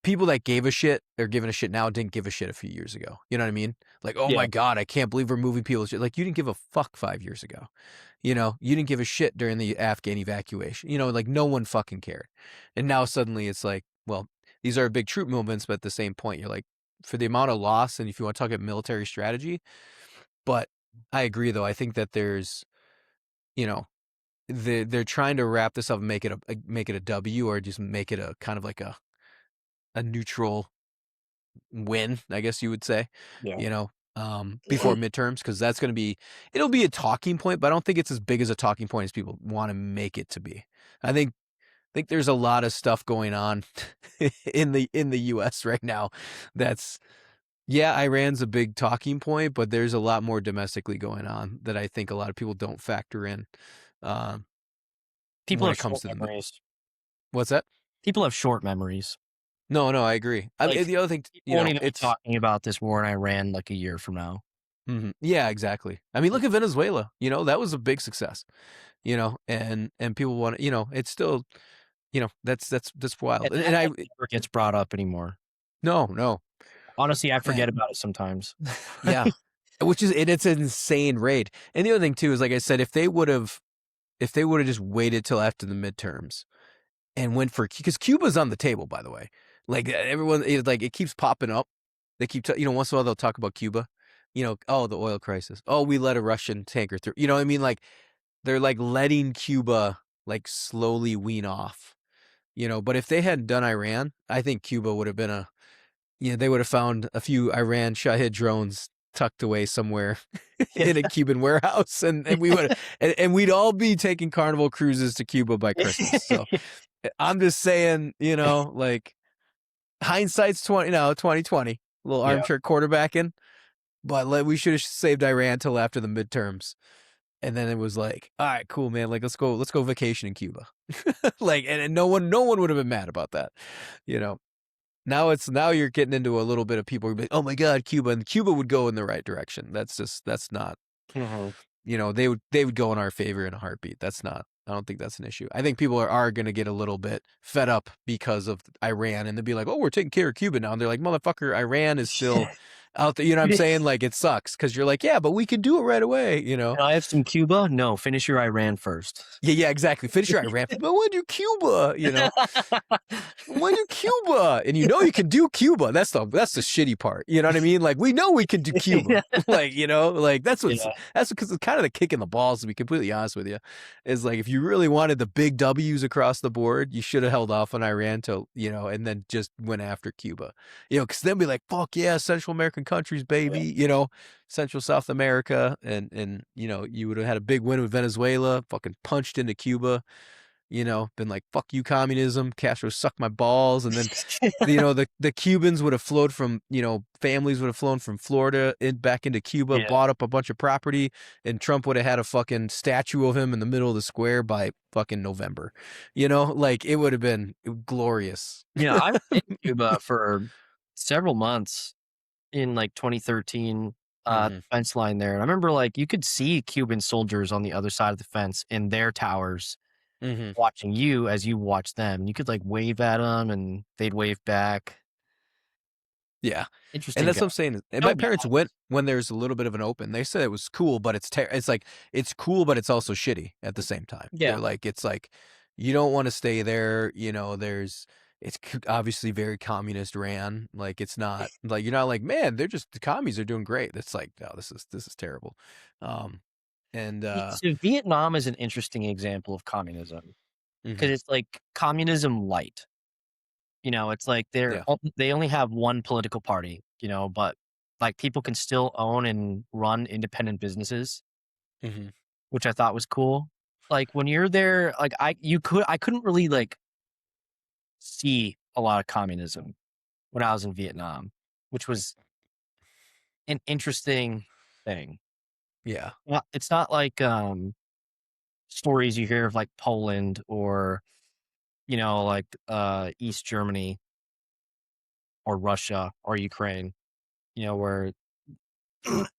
people that gave a shit are giving a shit now didn't give a shit a few years ago. You know what I mean? Like, oh Yeah. my God, I can't believe we're moving people. Like, you didn't give a fuck 5 years ago. You didn't give a shit during the Afghan evacuation. Like no one fucking cared. And now suddenly it's like, well, these are big troop movements, but at the same point, you're like, for the amount of loss, and if you want to talk about military strategy, but I agree though. I think that there's, you know, they're trying to wrap this up and make it a W, or just make it a kind of like a neutral win, I guess you would say, Yeah. before midterms, because it'll be a talking point, but I don't think it's as big as a talking point as people want to make it to be. I think there's a lot of stuff going on in the US right now that's, yeah, Iran's a big talking point, but there's a lot more domestically going on that I think a lot of people don't factor in, um, People when have it comes short to memories. what's that? People have short memories. No, no, I agree. I Like, mean, the other thing, people won't even be it's talking about this war in Iran, like, a year from now. yeah, exactly. I mean, look at Venezuela. That was a big success. And people want to, it's still, that's And wild. And, that and I, never gets brought up anymore. no, no, Honestly, I eh, forget about it sometimes. yeah, it's an insane raid. And the other thing too is, like I said, if they would have just waited till after the midterms and went for, because Cuba's on the table, by the way. Like everyone, like it keeps popping up. They keep, once in a while they'll talk about Cuba. Oh, the oil crisis. Oh, we let a Russian tanker through. You know what I mean? Like they're like letting Cuba like slowly wean off. But if they hadn't done Iran, I think Cuba would have been they would have found a few Iran Shahed drones tucked away somewhere Yeah. in a Cuban warehouse, and we would and we'd all be taking Carnival cruises to Cuba by Christmas. So I'm just saying, like hindsight's 2020, a little Yeah. armchair quarterbacking. but like, we should have saved Iran till after the midterms. And then it was like, all right, cool, man. Like, let's go vacation in Cuba. Like, and no one would have been mad about that, you know. Now you're getting into a little bit of people who be like, oh my God, Cuba, and Cuba would go in the right direction. That's not, Mhm. they would go in our favor in a heartbeat. That's not. I don't think that's an issue. I think people are going to get a little bit fed up because of Iran, and they'll be like, "Oh, we're taking care of Cuba now." And they're like, "Motherfucker, Iran is still out there." You know what I'm saying? Like it sucks because you're like, "Yeah, but we could do it right away." You know? Can I have some Cuba? No, finish your Iran first. Yeah, yeah, exactly. Finish your Iran, but I want to do Cuba. You know? When you Cuba, and you know you can do Cuba. That's the shitty part. You know what I mean? Like we know we can do Cuba. Like like Yeah. that's because it's kind of the kick in the balls. To be completely honest with you, is like if you really wanted the big W's across the board, you should have held off on Iran till and then just went after Cuba. Because then be like, fuck yeah, Central American countries, baby. Central South America, and you would have had a big win with Venezuela. Fucking punched into Cuba. Been like, fuck you, communism. Castro sucked my balls. And then, the Cubans would have flowed from, families would have flown from Florida back into Cuba, Yeah. bought up a bunch of property, and Trump would have had a fucking statue of him in the middle of the square by fucking November. Like it would have been glorious. I was in Cuba for several months in like 2013, hmm fence line there. And I remember like you could see Cuban soldiers on the other side of the fence in their towers hmm watching you as you watch them. You could like wave at them and they'd wave back. Yeah. And Interesting that's guy. what I'm saying. And my No parents bad. went when there's a little bit of an open. They said it was cool, but it's like it's cool, but it's also shitty at the same time. They're Yeah. like it's like you don't want to stay there. It's obviously very communist ran. Like it's not like you're not like man, they're just the commies are doing great. It's like no, this is terrible. Um, and So Vietnam is an interesting example of communism because mhm, it's like communism light. It's like yeah, they only have one political party, but like people can still own and run independent businesses, hmm which I thought was cool. Like when you're there, like I couldn't really like see a lot of communism when I was in Vietnam, which was an interesting thing. yeah, Well, it's not like stories you hear of like Poland or like East Germany or Russia or Ukraine, where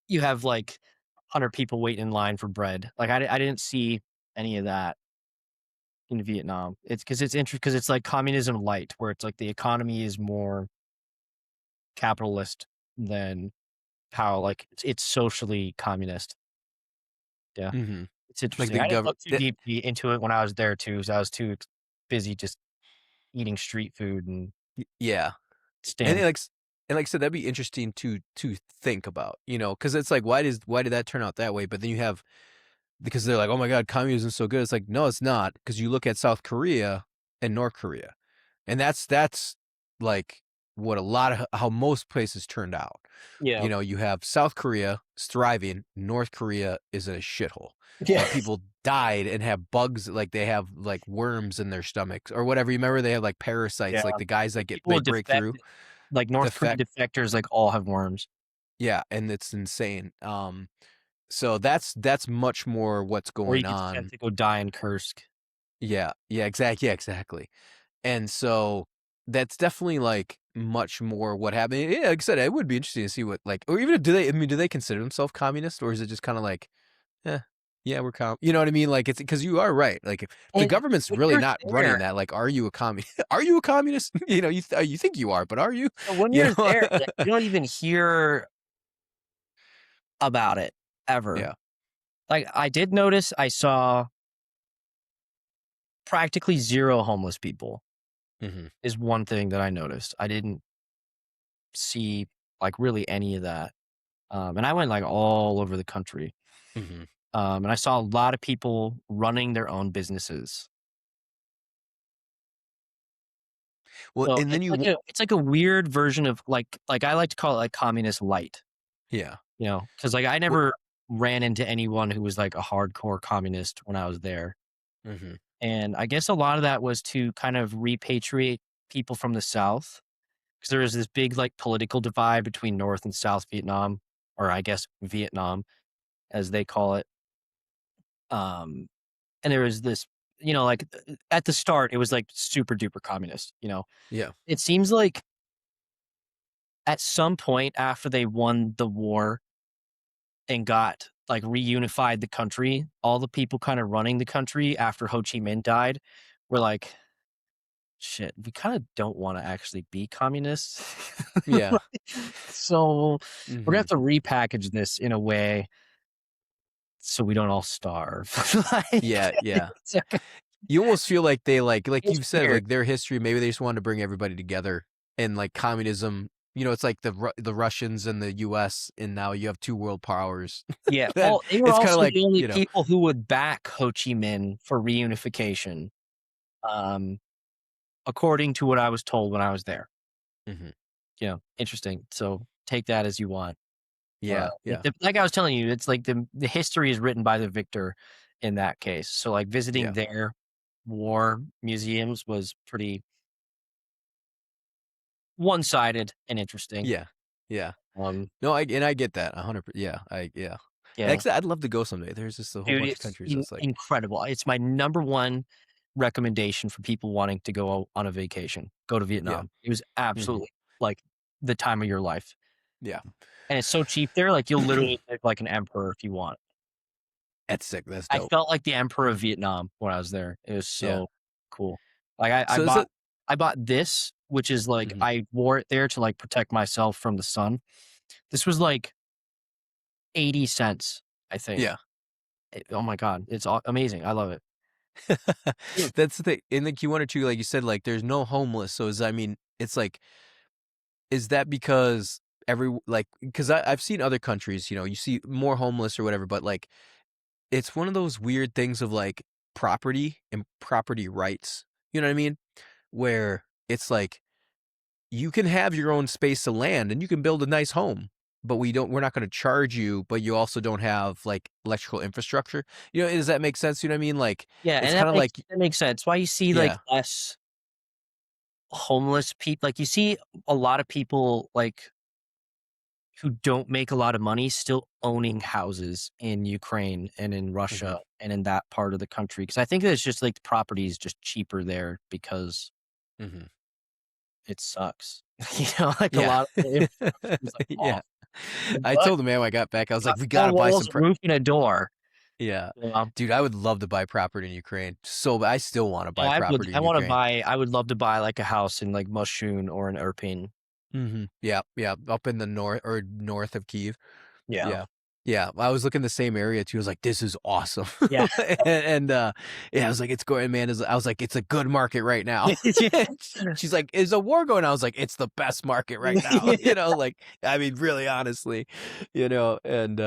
you have like 100 people waiting in line for bread. Like I didn't see any of that in Vietnam. It's interesting because it's like communism light, where it's like the economy is more capitalist than how like it's socially communist. Yeah, hmm it's like interesting. the I didn't look government. too deeply into it when I was there too, so I was too busy just eating street food and Yeah. And stand. like I said, that'd be interesting to think about, because it's like why did that turn out that way? But then you have because they're like, oh my God, communism's so good. It's like no, it's not because you look at South Korea and North Korea, and that's like what a lot of how most places turned out. Yeah, You have South Korea is thriving, North Korea is a shithole. yeah, Like people died and have bugs, like they have like worms in their stomachs or whatever. You remember they have like yeah. parasites, like the guys that People they have break through. defected. Like North Korean Defect. defectors, like all have worms. Yeah, and it's insane. So that's much more what's Or you going get sent on. to go die in Kursk. Yeah, exactly. And so that's definitely like much more what happened. Yeah, like I said, it would be interesting to see what like, or even do they consider themselves communist, or is it just kind of like, eh, yeah, we're you know what I mean? Like it's because you are right. Like if the And government's when really you're not running there that, like, are you a communist? Are you a communist? You think you are, but are you? when You you're know? there, like, you don't even hear about it ever. Yeah. Like, I did notice I saw practically 0 homeless people hmm is one thing that I noticed. I didn't see, like, really any of that. And I went, like, all over the country. hmm And I saw a lot of people running their own businesses. Well, So, and then it's like a weird version of, like, I like to call it, like, communist light. yeah. Because like, I Well, never ran into anyone who was, like, a hardcore communist when I was there, hmm and I guess a lot of that was to kind of repatriate people from the South, because there was this big, like, political divide between North and South Vietnam or I guess Vietnam, as they call it. Um, and there was this, like at the start, it was like super duper communist. Yeah. It seems like at some point after they won the war and got like reunified the country, all the people kind of running the country after Ho Chi Minh died were like, shit, we kind of don't want to actually be communists. Yeah. So we're gonna have Mhm. to repackage this in a way so we don't all starve. Like, Yeah, yeah. it's, You almost feel like they like it's you said, weird. like, their history, maybe they just wanted to bring everybody together and, like, communism, it's like the Russians and the US, and now you have 2 world powers. Yeah, Then well, they were it's kinda also like, the only people who would back Ho Chi Minh for reunification, um, according to what I was told when I was there. Mhm. Interesting. So take that as you want. But Yeah, yeah, like I was telling you, it's like the history is written by the victor in that case. So like visiting yeah, their war museums was pretty one-sided and interesting. yeah, yeah. Um, No, I get that 100 yeah, yeah. yeah, Actually, I'd love to go someday. There's just a whole dude, bunch of it's countries that's like incredible. It's my number one recommendation for people wanting to go on a vacation. Go to yeah, Vietnam. It was mhm, absolutely like the time of your life, yeah. and it's so cheap there. Like you'll literally live like an emperor if you want. That's sick, that's I dope. felt like the emperor of Vietnam when I was there. It was Yeah. so cool. Like I So is bought it I bought this, which is like mhm, I wore it there to like protect myself from the sun. This was like 80 cents, I think. yeah. Oh my god, it's amazing. I love it. Mm. That's the thing. In the Q1 or 2, like you said, like, there's no homeless, so I mean, it's like, is that because because I've seen other countries, you see more homeless or whatever, but, like, it's one of those weird things of, like, property and property rights, you know what I mean? Where it's like, you can have your own space of land and you can build a nice home, but we're not gonna charge you, but you also don't have, like, electrical infrastructure. Does that make sense? You know what I mean? Like, Yeah, it's and that kinda makes like that makes sense. Why you see like yeah. less homeless people, like you see a lot of people like who don't make a lot of money still owning houses in Ukraine and in Mhm, Russia and in that part of the country, because I think it's just, like, the property is just cheaper there because mhm. it sucks. Like, a Yeah. lot of the infrastructure is, like, Yeah. awful. I But told the man when I got back, I was got like, "We 4 gotta buy walls, some a roof, and a door, Yeah. you know? Dude, I would love to buy property in Ukraine. I still wanna No, buy property in Ukraine. I would love to buy, like, a house in, like, Mushun or in Irpin. Mhm. Yeah, yeah, up in the north of Kyiv. Yeah. Yeah. Yeah, I was looking the same area too. I was like, "This is awesome." Yeah. Yeah, I was like, "It's going, man." I was like, "It's a good market right now." Yeah. She's like, "Is a war going on?" I was like, "It's the best market right now." Yeah. Like, I mean, really honestly, and,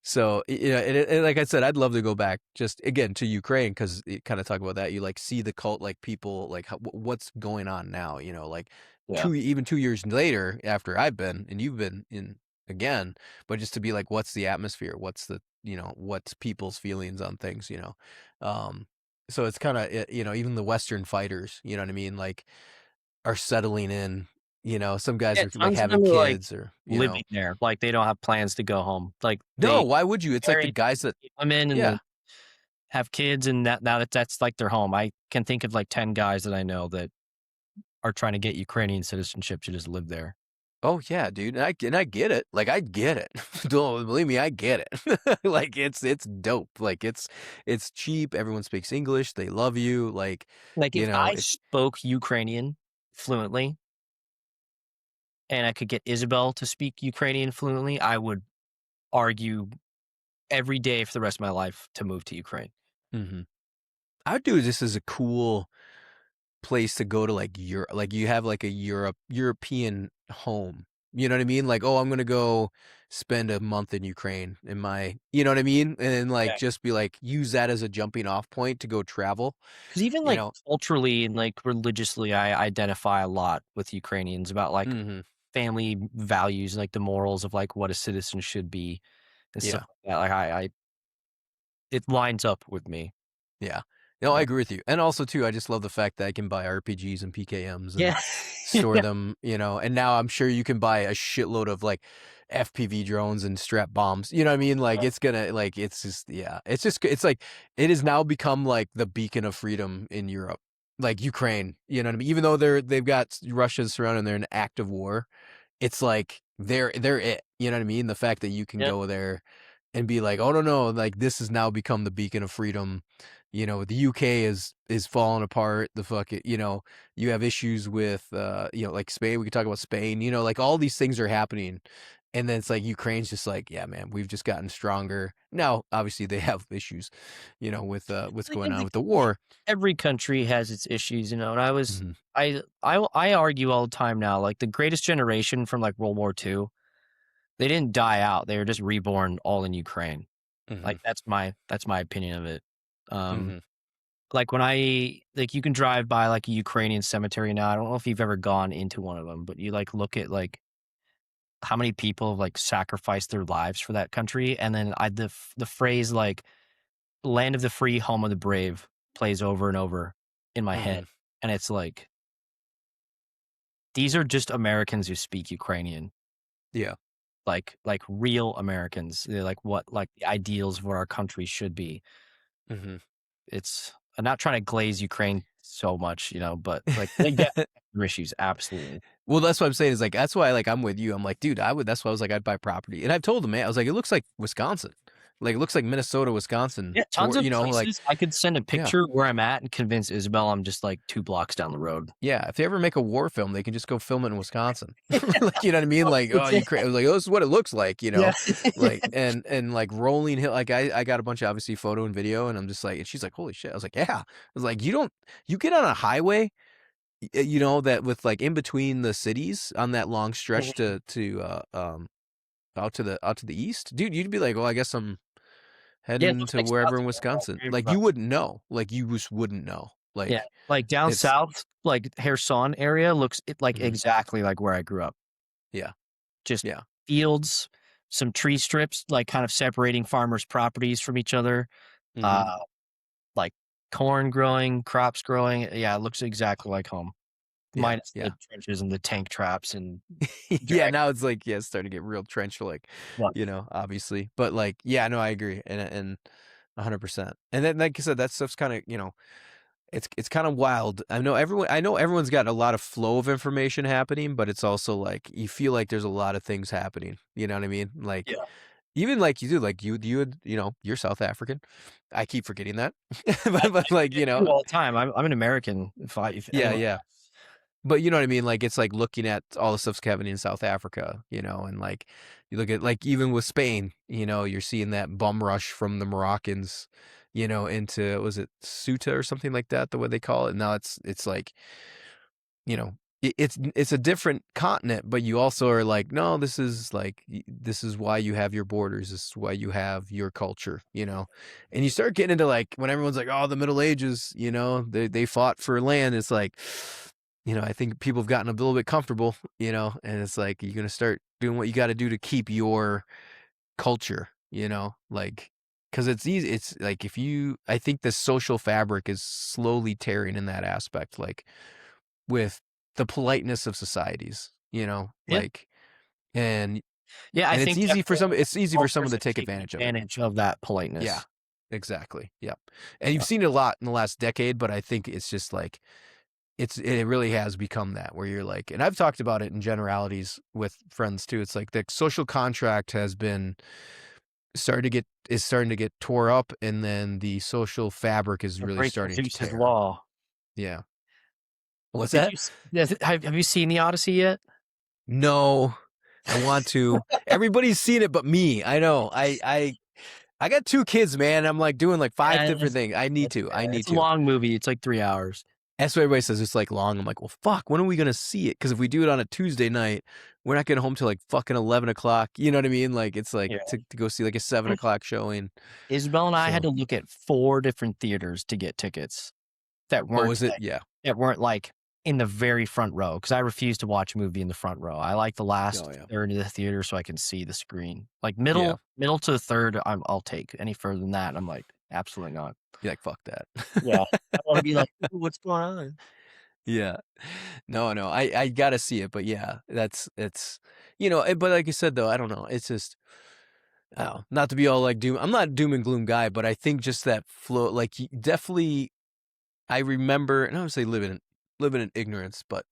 so, and like I said, I'd love to go back just again to Ukraine because you kinda talk about that. You, like, see the cult, like, people, like, how what's going on now, like, Yeah. even 2 years later after I've been and you've been in again, but just to be like, what's the atmosphere? What's people's feelings on things, Um, so it's kinda, even the Western fighters, you know what I mean, like, are settling in, some guys Yeah, are, like, tons of having them are, like, kids or, living there, like, they don't have plans to go home, like, No, they why would you? It's like the married guys that women and yeah. then have kids, and that's, like, their home. I can think of, like, 10 guys that I know that are trying to get Ukrainian citizenship to just live there. Oh, yeah, dude, and I get it, like, I get it. Don't believe me, I get it. Like, it's dope, like, it's cheap, everyone speaks English, they love you, like, Like, if I it spoke Ukrainian fluently and I could get Isabel to speak Ukrainian fluently, I would argue every day for the rest of my life to move to Ukraine. Mhm. I would do this as a cool place to go to, like, Europe, like, you have, like, a European home, you know what I mean? Like, "Oh, I'm gonna go spend a month in Ukraine in my" you know what I mean? And then, like, Yeah. just be like, use that as a jumping off point to go travel, Because even, you like, know? culturally and, like, religiously, I identify a lot with Ukrainians about, like, Mhm. family values, like, the morals of, like, what a citizen should be and stuff Yeah, like that. Like, I it lines up with me. yeah. No, I Uh, agree with you, and also, too, I just love the fact that I can buy RPGs and PKMs and yeah. store Yeah. them, and now I'm sure you can buy a shitload of, like FPV drones and strap bombs. You know what I mean? Like it's gonna like it's just yeah. It's like it has now become like the beacon of freedom in Europe. Like Ukraine, you know what I mean? Even though they've got Russia surrounded and they're in active war, it's like they're it. You know what I mean? The fact that you can Yeah. go there and be like, oh no, like this has now become the beacon of freedom. You know, the UK is falling apart. The fucking, you know, you have issues with you know, like Spain. We could talk about Spain. You know, like all these things are happening, and then it's like Ukraine's just like, yeah, man, we've just gotten stronger. Now, obviously, they have issues, you know, with what's Like going on with the war. every country has its issues, and Hmm. I argue all the time now, like the greatest generation from like World War II, they didn't die out. They were just reborn all in Ukraine. Hmm. Like that's my opinion of it. Um, Hmm. like when like you can drive by like a Ukrainian cemetery now. I don't know if you've ever gone into one of them, but you like look at like how many people have like sacrificed their lives for that country, and then the phrase like "land of the free, home of the brave" plays over and over in my head, Hmm. and it's like these are just Americans who speak Ukrainian, Yeah. like real Americans. They're like what like the ideals of what our country should be. Hmm. It's I'm not trying to glaze Ukraine so much, but like they get their issues absolutely. Well, that's what I'm saying is like that's why like I'm with you. I'm like, dude, I would. That's why I was like, I'd buy property, and I've told him, man, I was like, it looks like Wisconsin, like it looks like Minnesota, Wisconsin, Yeah, tons or of you know, like places I could send a yeah, picture where I'm at and convince Isabel I'm just like 2 blocks down the road. yeah. If they ever make a war film, they can just go film it in Wisconsin, like you know what I mean? Oh, Like, oh, Ukraine. I was like, oh, this is what it looks like, you yeah. know, like and like rolling hill. Like I got a bunch of obviously photo and video, and I'm just like, and she's like, holy shit. I was like, yeah. I was like, you get on a highway. You know that with like in between the cities on that long stretch Mhm. to out to the east, dude, you'd be like, well, I guess I'm Yeah, it heading looks to like South wherever in Dakota, Wisconsin. very Like you rough. wouldn't know. Like you just wouldn't know. Yeah, Like like down it's south, like Kherson area looks like mhm, exactly like where I grew up. yeah, Just yeah, fields, some tree strips, like kind of separating farmers' properties from each other. Uh, hmm. like corn growing, crops growing. Yeah, it looks exactly like home. Yeah, Minus the yeah. trenches and the tank traps and Yeah, drag. now it's like, yeah, it's starting to get real trench like, Yeah, you know, obviously. But like, yeah, no, I agree. And 100%. And then like I said, that stuff's kind of, you know, it's kind of wild. I know everyone's got a lot of flow of information happening, but it's also like you feel like there's a lot of things happening. You know what I mean? Like yeah. even like you do, like you know, you're South African. I keep forgetting that. I But like, you forget too know, all the time. I'm an American, if yeah, anyone yeah. asks. But you know what I mean? Like it's like looking at all the stuff's happening in South Africa, you know, and like you look at like even with Spain, you know, you're seeing that bum rush from the Moroccans, you know, into was it Ceuta or something like that, the way they call it. Now it's like, you know, it's a different continent, but you also are like, no, this is like this is why you have your borders, this is why you have your culture, you know. And you start getting into like when everyone's like, oh, the Middle Ages, you know, they fought for land. It's like, you know, I think people have gotten a little bit comfortable, you know, and it's like you're gonna start doing what you got to do to keep your culture, you know, like because it's easy. It's like if you, I think the social fabric is slowly tearing in that aspect, like with the politeness of societies, you know, Yeah. like and Yeah, I and think definitely it's easy for someone cultures to have take taken advantage of it. advantage of that Yeah, politeness. exactly. Yep. And you've Yeah. seen it a lot in the last decade, but I think it's just like it really has become that where you're like, and I've talked about it in generalities with friends too. It's like the social contract has been starting to get tore up, and then the social fabric is The really breaking starting to Zeus's tear. law. Yeah. What's Did that? you s Yes, have you seen the Odyssey yet? No, I want to. Everybody's seen it but me. I know. I got 2 kids, man. I'm like doing like 5 Yeah, different things. I need to. I need it's a to. long movie, it's like 3 hours. That's what everybody says. It's like long. I'm like, well, fuck. When are we gonna see it? Because if we do it on a Tuesday night, we're not getting home till like fucking 11 o'clock. You know what I mean? Like it's like Yeah. to go see like a 7 o'clock showing. Isabel and I had So, to look at 4 different theaters to get tickets that oh, weren't was it? Yeah. in the very front row because I refuse to watch a movie in the front row. I like the Oh, last yeah. third of the theater so I can see the screen. Like Yeah. middle to third, I'll take. Any further than that, I'm like, absolutely not. You're like, fuck that. Yeah. I wanna be like, "Ooh, what's going on?" Yeah. No, no, I gotta see it, but yeah, that's it's but like you said though, I don't know. It's just oh, not to be all like doom. I'm not a doom and gloom guy, but I think just that flow, like definitely, I remember, and I don't say living in ignorance, but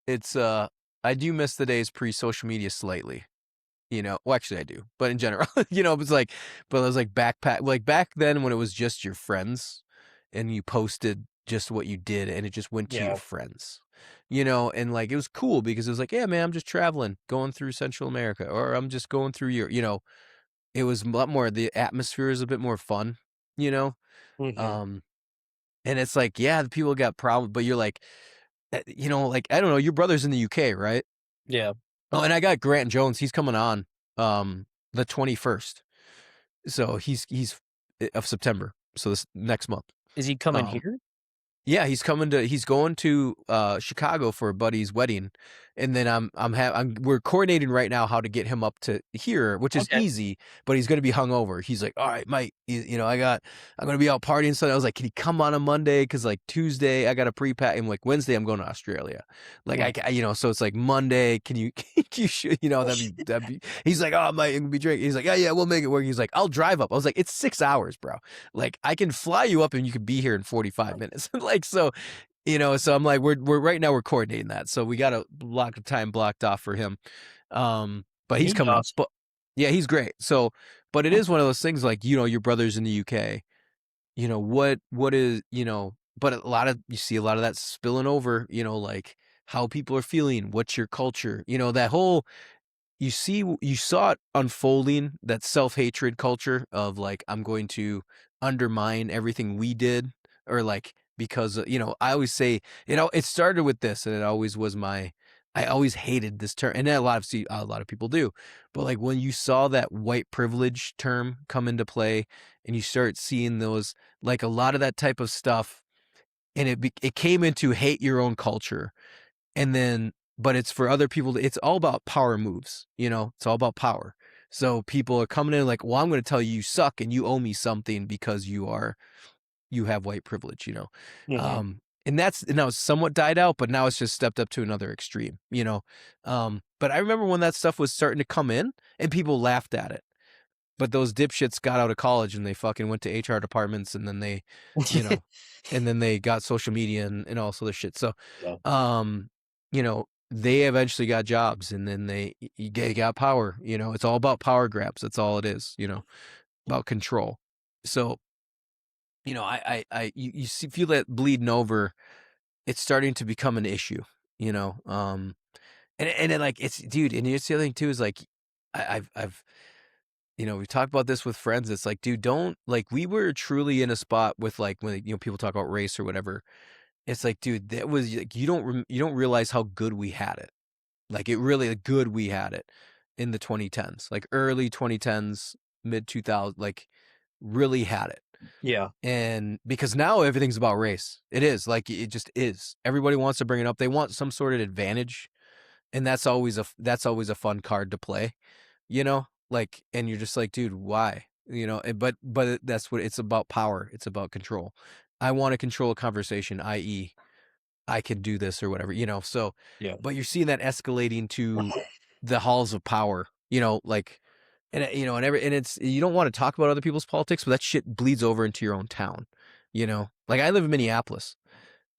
it's I do miss the days pre social media slightly. Well, actually I do, but in general, it was like, but it was like backpack, like back then when it was just your friends and you posted just what you did and it just went to your Yeah. friends, and like it was cool because it was like, yeah, man, I'm just traveling, going through Central America, or I'm just going through it was a lot more, the atmosphere is a bit more fun, you know? Mhm. Um, and it's like, yeah, the people got problems, but you're like, like, I don't know, your brother's in the UK, right? Yeah. Oh, and I got Grant Jones. He's coming on the 21st. So he's of September. So this next month. Is he coming Um here? yeah, he's going to Chicago for a buddy's wedding, and then we're coordinating right now how to get him up to here, which is Okay. easy, but he's going to be hungover. He's like, "All right, mate, I'm going to be out partying." So I was like, "Can he come on a Monday, cuz like Tuesday I got to pre-pack him, like Wednesday I'm going to Australia." Like Mm. so it's like Monday, can you can you that'd be he's like, "Oh, mate, I'm going to be drinking." He's like, "Yeah, yeah, we'll make it work." He's like, "I'll drive up." I was like, "It's 6 hours, bro. Like I can fly you up and you could be here in 45 minutes." Like so, so I'm like, we're right now we're coordinating that. So we got a block of time blocked off for him. But he's He's coming up. awesome. But yeah, he's great. So, but it is one of those things like, your brother's in the UK. What is, but you see a lot of that spilling over, like how people are feeling, what's your culture, that whole you saw it unfolding, that self-hatred culture of like, I'm going to undermine everything we did, or like, because I always say, it started with this, and it always was I always hated this term, and a lot of people do, but like when you saw that white privilege term come into play, and you start seeing those, like a lot of that type of stuff, and it came into hate your own culture, and then, but it's for other people it's all about power moves, it's all about power. So people are coming in like, well, I'm going to tell you you suck and you owe me something because you have white privilege, Mhm. and that's now somewhat died out, but now it's just stepped up to another extreme, but I remember when that stuff was starting to come in and people laughed at it, but those dipshits got out of college and they fucking went to HR departments, and then they, you know, and then they got social media and all this other shit. So, Yeah. they eventually got jobs, and then they got power. It's all about power grabs. That's all it is. About control. So, feel that bleeding over. It's starting to become an issue. You know, and it, like it's dude, and it's the other thing too is like, I've we talked about this with friends. It's like, dude, don't, like, we were truly in a spot with like when people talk about race or whatever. It's like, dude, that was like, you don't realize how good we had it. Like it really good we had it in the 2010s, like early 2010s, mid 2000s, like really had it. Yeah. And because now everything's about race, it is like it just is. Everybody wants to bring it up. They want some sort of advantage, and that's always a fun card to play, like, and you're just like, dude, why? But that's what it's about, power. It's about control. I want to control a conversation, i.e., I can do this or whatever, so, Yeah. but you're seeing that escalating to the halls of power, like, and it's, you don't want to talk about other people's politics, but that shit bleeds over into your own town, like I live in Minneapolis,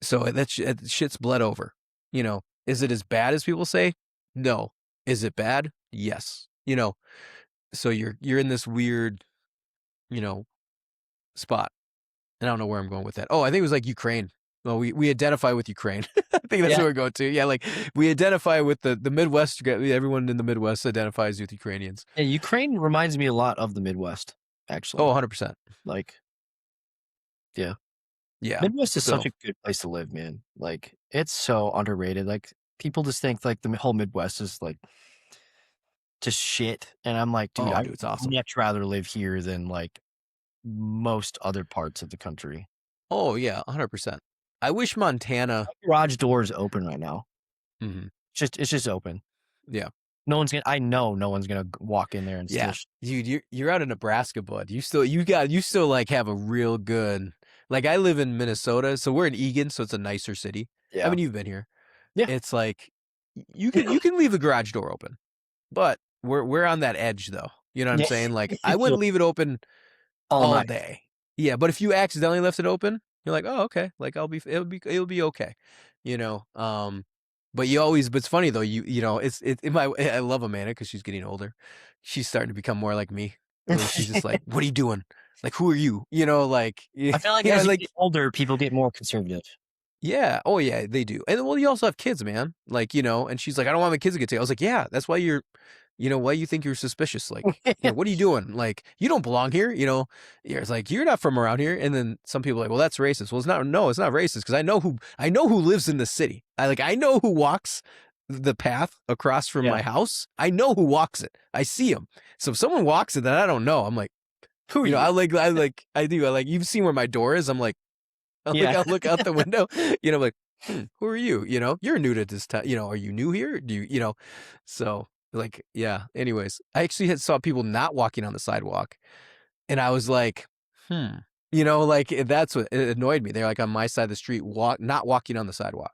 so that shit's bled over, is it as bad as people say? No. Is it bad? Yes. So you're in this weird, you know, spot. And I don't know where I'm going with that. Oh, I think it was like Ukraine. Well, we identify with Ukraine. I think that's Yeah. what we're going to. Yeah, like we identify with the Midwest. Everyone in the Midwest identifies with Ukrainians. Yeah, Ukraine reminds me a lot of the Midwest, Oh, actually. 100%. Like, yeah. Yeah. Midwest is such So, a good place to live, man. Like, it's so underrated. Like, people just think like the whole Midwest is like just shit. And I'm like, dude, oh, I'd dude, it's awesome. much rather live here than like most other parts of the country. Oh, yeah, 100%. I wish Montana. Garage door is open right now. Mhm. It's just open. Yeah. No one's gonna. I know no one's gonna walk in there and steal. Yeah. Dude, you're out of Nebraska, bud. You still like have a real good, like I live in Minnesota, so we're in Egan, so it's a nicer city. I Yeah. mean, you've been here. Yeah. It's like you can leave the garage door open, but we're on that edge though. You know what I'm Yeah. saying? Like I wouldn't leave it open All all night. day. Yeah, but if you accidentally left it open, you're like, "Oh, okay." Like it'll be okay. You know, but you always but it's funny though, you know, I love Amanda because she's getting older. She's starting to become more like me, where she's just like, "What are you doing? Like, who are you?" You know, like, I feel like yeah, as you like get older, people get more conservative. yeah. Oh, yeah, they do. And well, you also have kids, man. Like, and she's like, I don't want my kids to get taken. I was like, yeah, that's why why you think you're suspicious. Like, what are you doing? Like, you don't belong here. Yeah, it's like, you're not from around here. And then some people are like, well, that's racist. Well, no, it's not racist because I know who lives in the city. I know who walks the path across from Yeah. my house. I know who walks it. I see them. So if someone walks it that I don't know, I'm like, Who are you? you've seen where my door is. I'm like, Yeah. I'll look out the window, like, who are you? You're new to this town. Are you new here? So like, yeah. Anyways, I actually saw people not walking on the sidewalk, and I was like, hmm, like that's what it annoyed me. They're like on my side of the street, not walking on the sidewalk,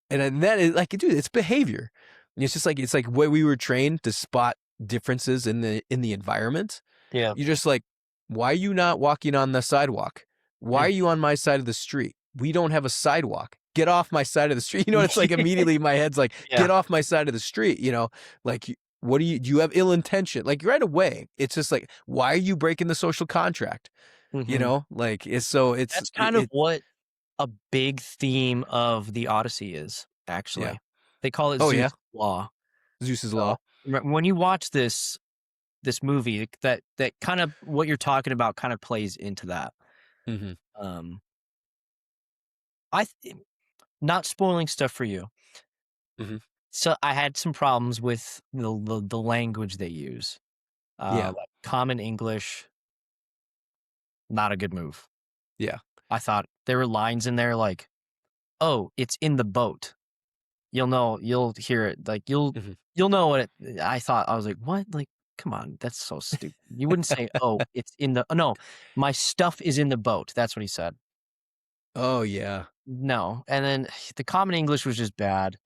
and then that is like, dude, it's behavior. It's like where we were trained to spot differences in the environment. Yeah. You're just like, why are you not walking on the sidewalk? Why are Mm. you on my side of the street? We don't have a sidewalk. Get off my side of the street. It's like immediately my head's like, Yeah. get off my side of the street. Like, what do you have ill intention? Like right away, it's just like, why are you breaking the social contract? Mhm. Like it's That's kind of it what a big theme of the Odyssey is, yeah. actually. They call it Oh yeah. Zeus' Law. Zeus's So, law. when you watch this movie, that kind of what you're talking about kind of plays into that. Hmm. Um, I th not spoiling stuff for you. Hmm. So, I had some problems with the language they use. Yeah. Like common English, not a good move. Yeah. I thought there were lines in there like, "Oh, it's in the boat." You'll hear it, like, Hmm. you'll know what it I was like, "What?" Like, come on, that's so stupid. You wouldn't say, "Oh, it's in the" no, "My stuff is in the boat." That's what he said. Oh yeah. No, and then the common English was just bad.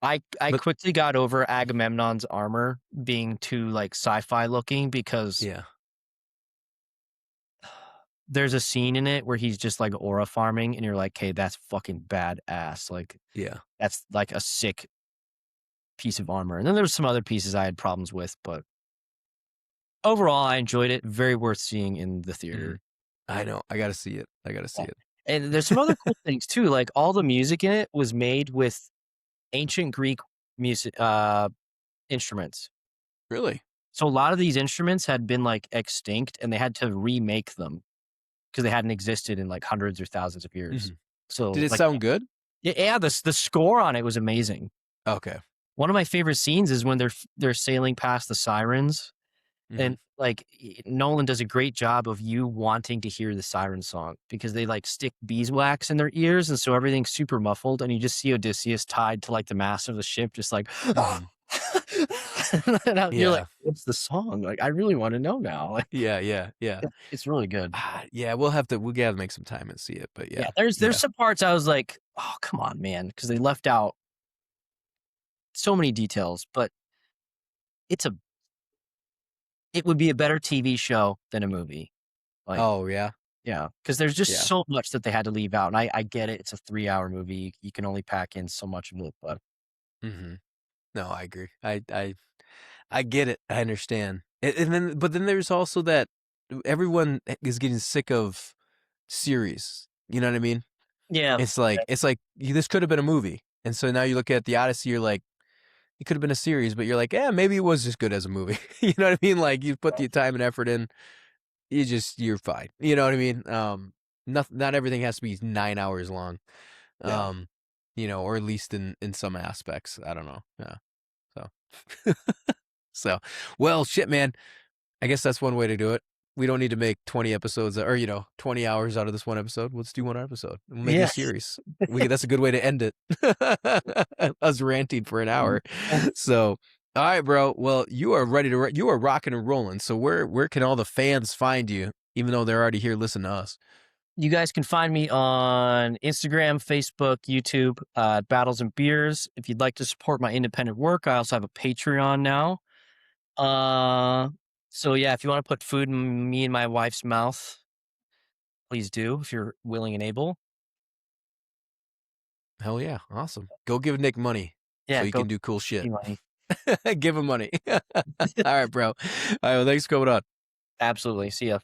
I But quickly got over Agamemnon's armor being too, like, sci-fi looking because yeah. there's a scene in it where he's just, like, aura farming, and you're like, "Okay, that's fucking badass." Like, Yeah. that's, like, a sick piece of armor, and then there was some other pieces I had problems with, but overall, I enjoyed it, very worth seeing in the Hmm. theater. I know. I gotta see it. I gotta see Yeah, it. and there's some other cool things too, like, all the music in it was made with ancient Greek music instruments. Really? So a lot of these instruments had been, like, extinct, and they had to remake them because they hadn't existed in, like, hundreds or thousands of years. Mhm. Did So, it like sound good? yeah, the score on it was amazing. Okay. One of my favorite scenes is when they're sailing past the sirens. Mhm. And, like, Nolan does a great job of you wanting to hear the siren song because they, like, stick beeswax in their ears, and so everything's super muffled, and you just see Odysseus tied to, like, the mast of the ship, just like, Mhm. you're like, Yeah. "What's the song?" Like, I really wanna know now. Like, Yeah, yeah, yeah. it's really good. Yeah, we gotta make some time and see it, but Yeah, yeah, there's yeah. some parts I was like, "Oh, come on, man," because they left out so many details, but it's a it would be a better TV show than a movie. Like, Oh, yeah? yeah, because there's just Yeah. so much that they had to leave out, and I get it, it's a 3-hour movie, you can only pack in so much of it, but Mhm. No, I agree. I get it. I understand. But then there's also that everyone is getting sick of series. You know what I mean? yeah, It's like this could have been a movie. And so now you look at the Odyssey, you're like, it could have been a series, but you're like, yeah, maybe it was just good as a movie. You know what I mean? Like you put the time and effort in, you're fine. You know what I mean? Not everything has to be 9 hours long. yeah. Um, or at least in some aspects. I don't know. Yeah. So so well shit, man. I guess that's one way to do it. We don't need to make 20 episodes or 20 hours out of this one episode. Let's do one episode. We'll make it a Yeah. series. That's a good way to end it. Us ranting for an hour. So, all right, bro. Well, you are ready to you are rocking and rolling. So where can all the fans find you even though they're already here listening to us? You guys can find me on Instagram, Facebook, YouTube, Battles and Beers. If you'd like to support my independent work, I also have a Patreon now. Uh, so yeah, if you want to put food in me and my wife's mouth, please do if you're willing and able. Hell yeah, awesome. Go give Nick money so Yeah, he go can do cool give shit. me money. Give him money. All right, bro. All right, well, thanks for coming on. Absolutely. See ya.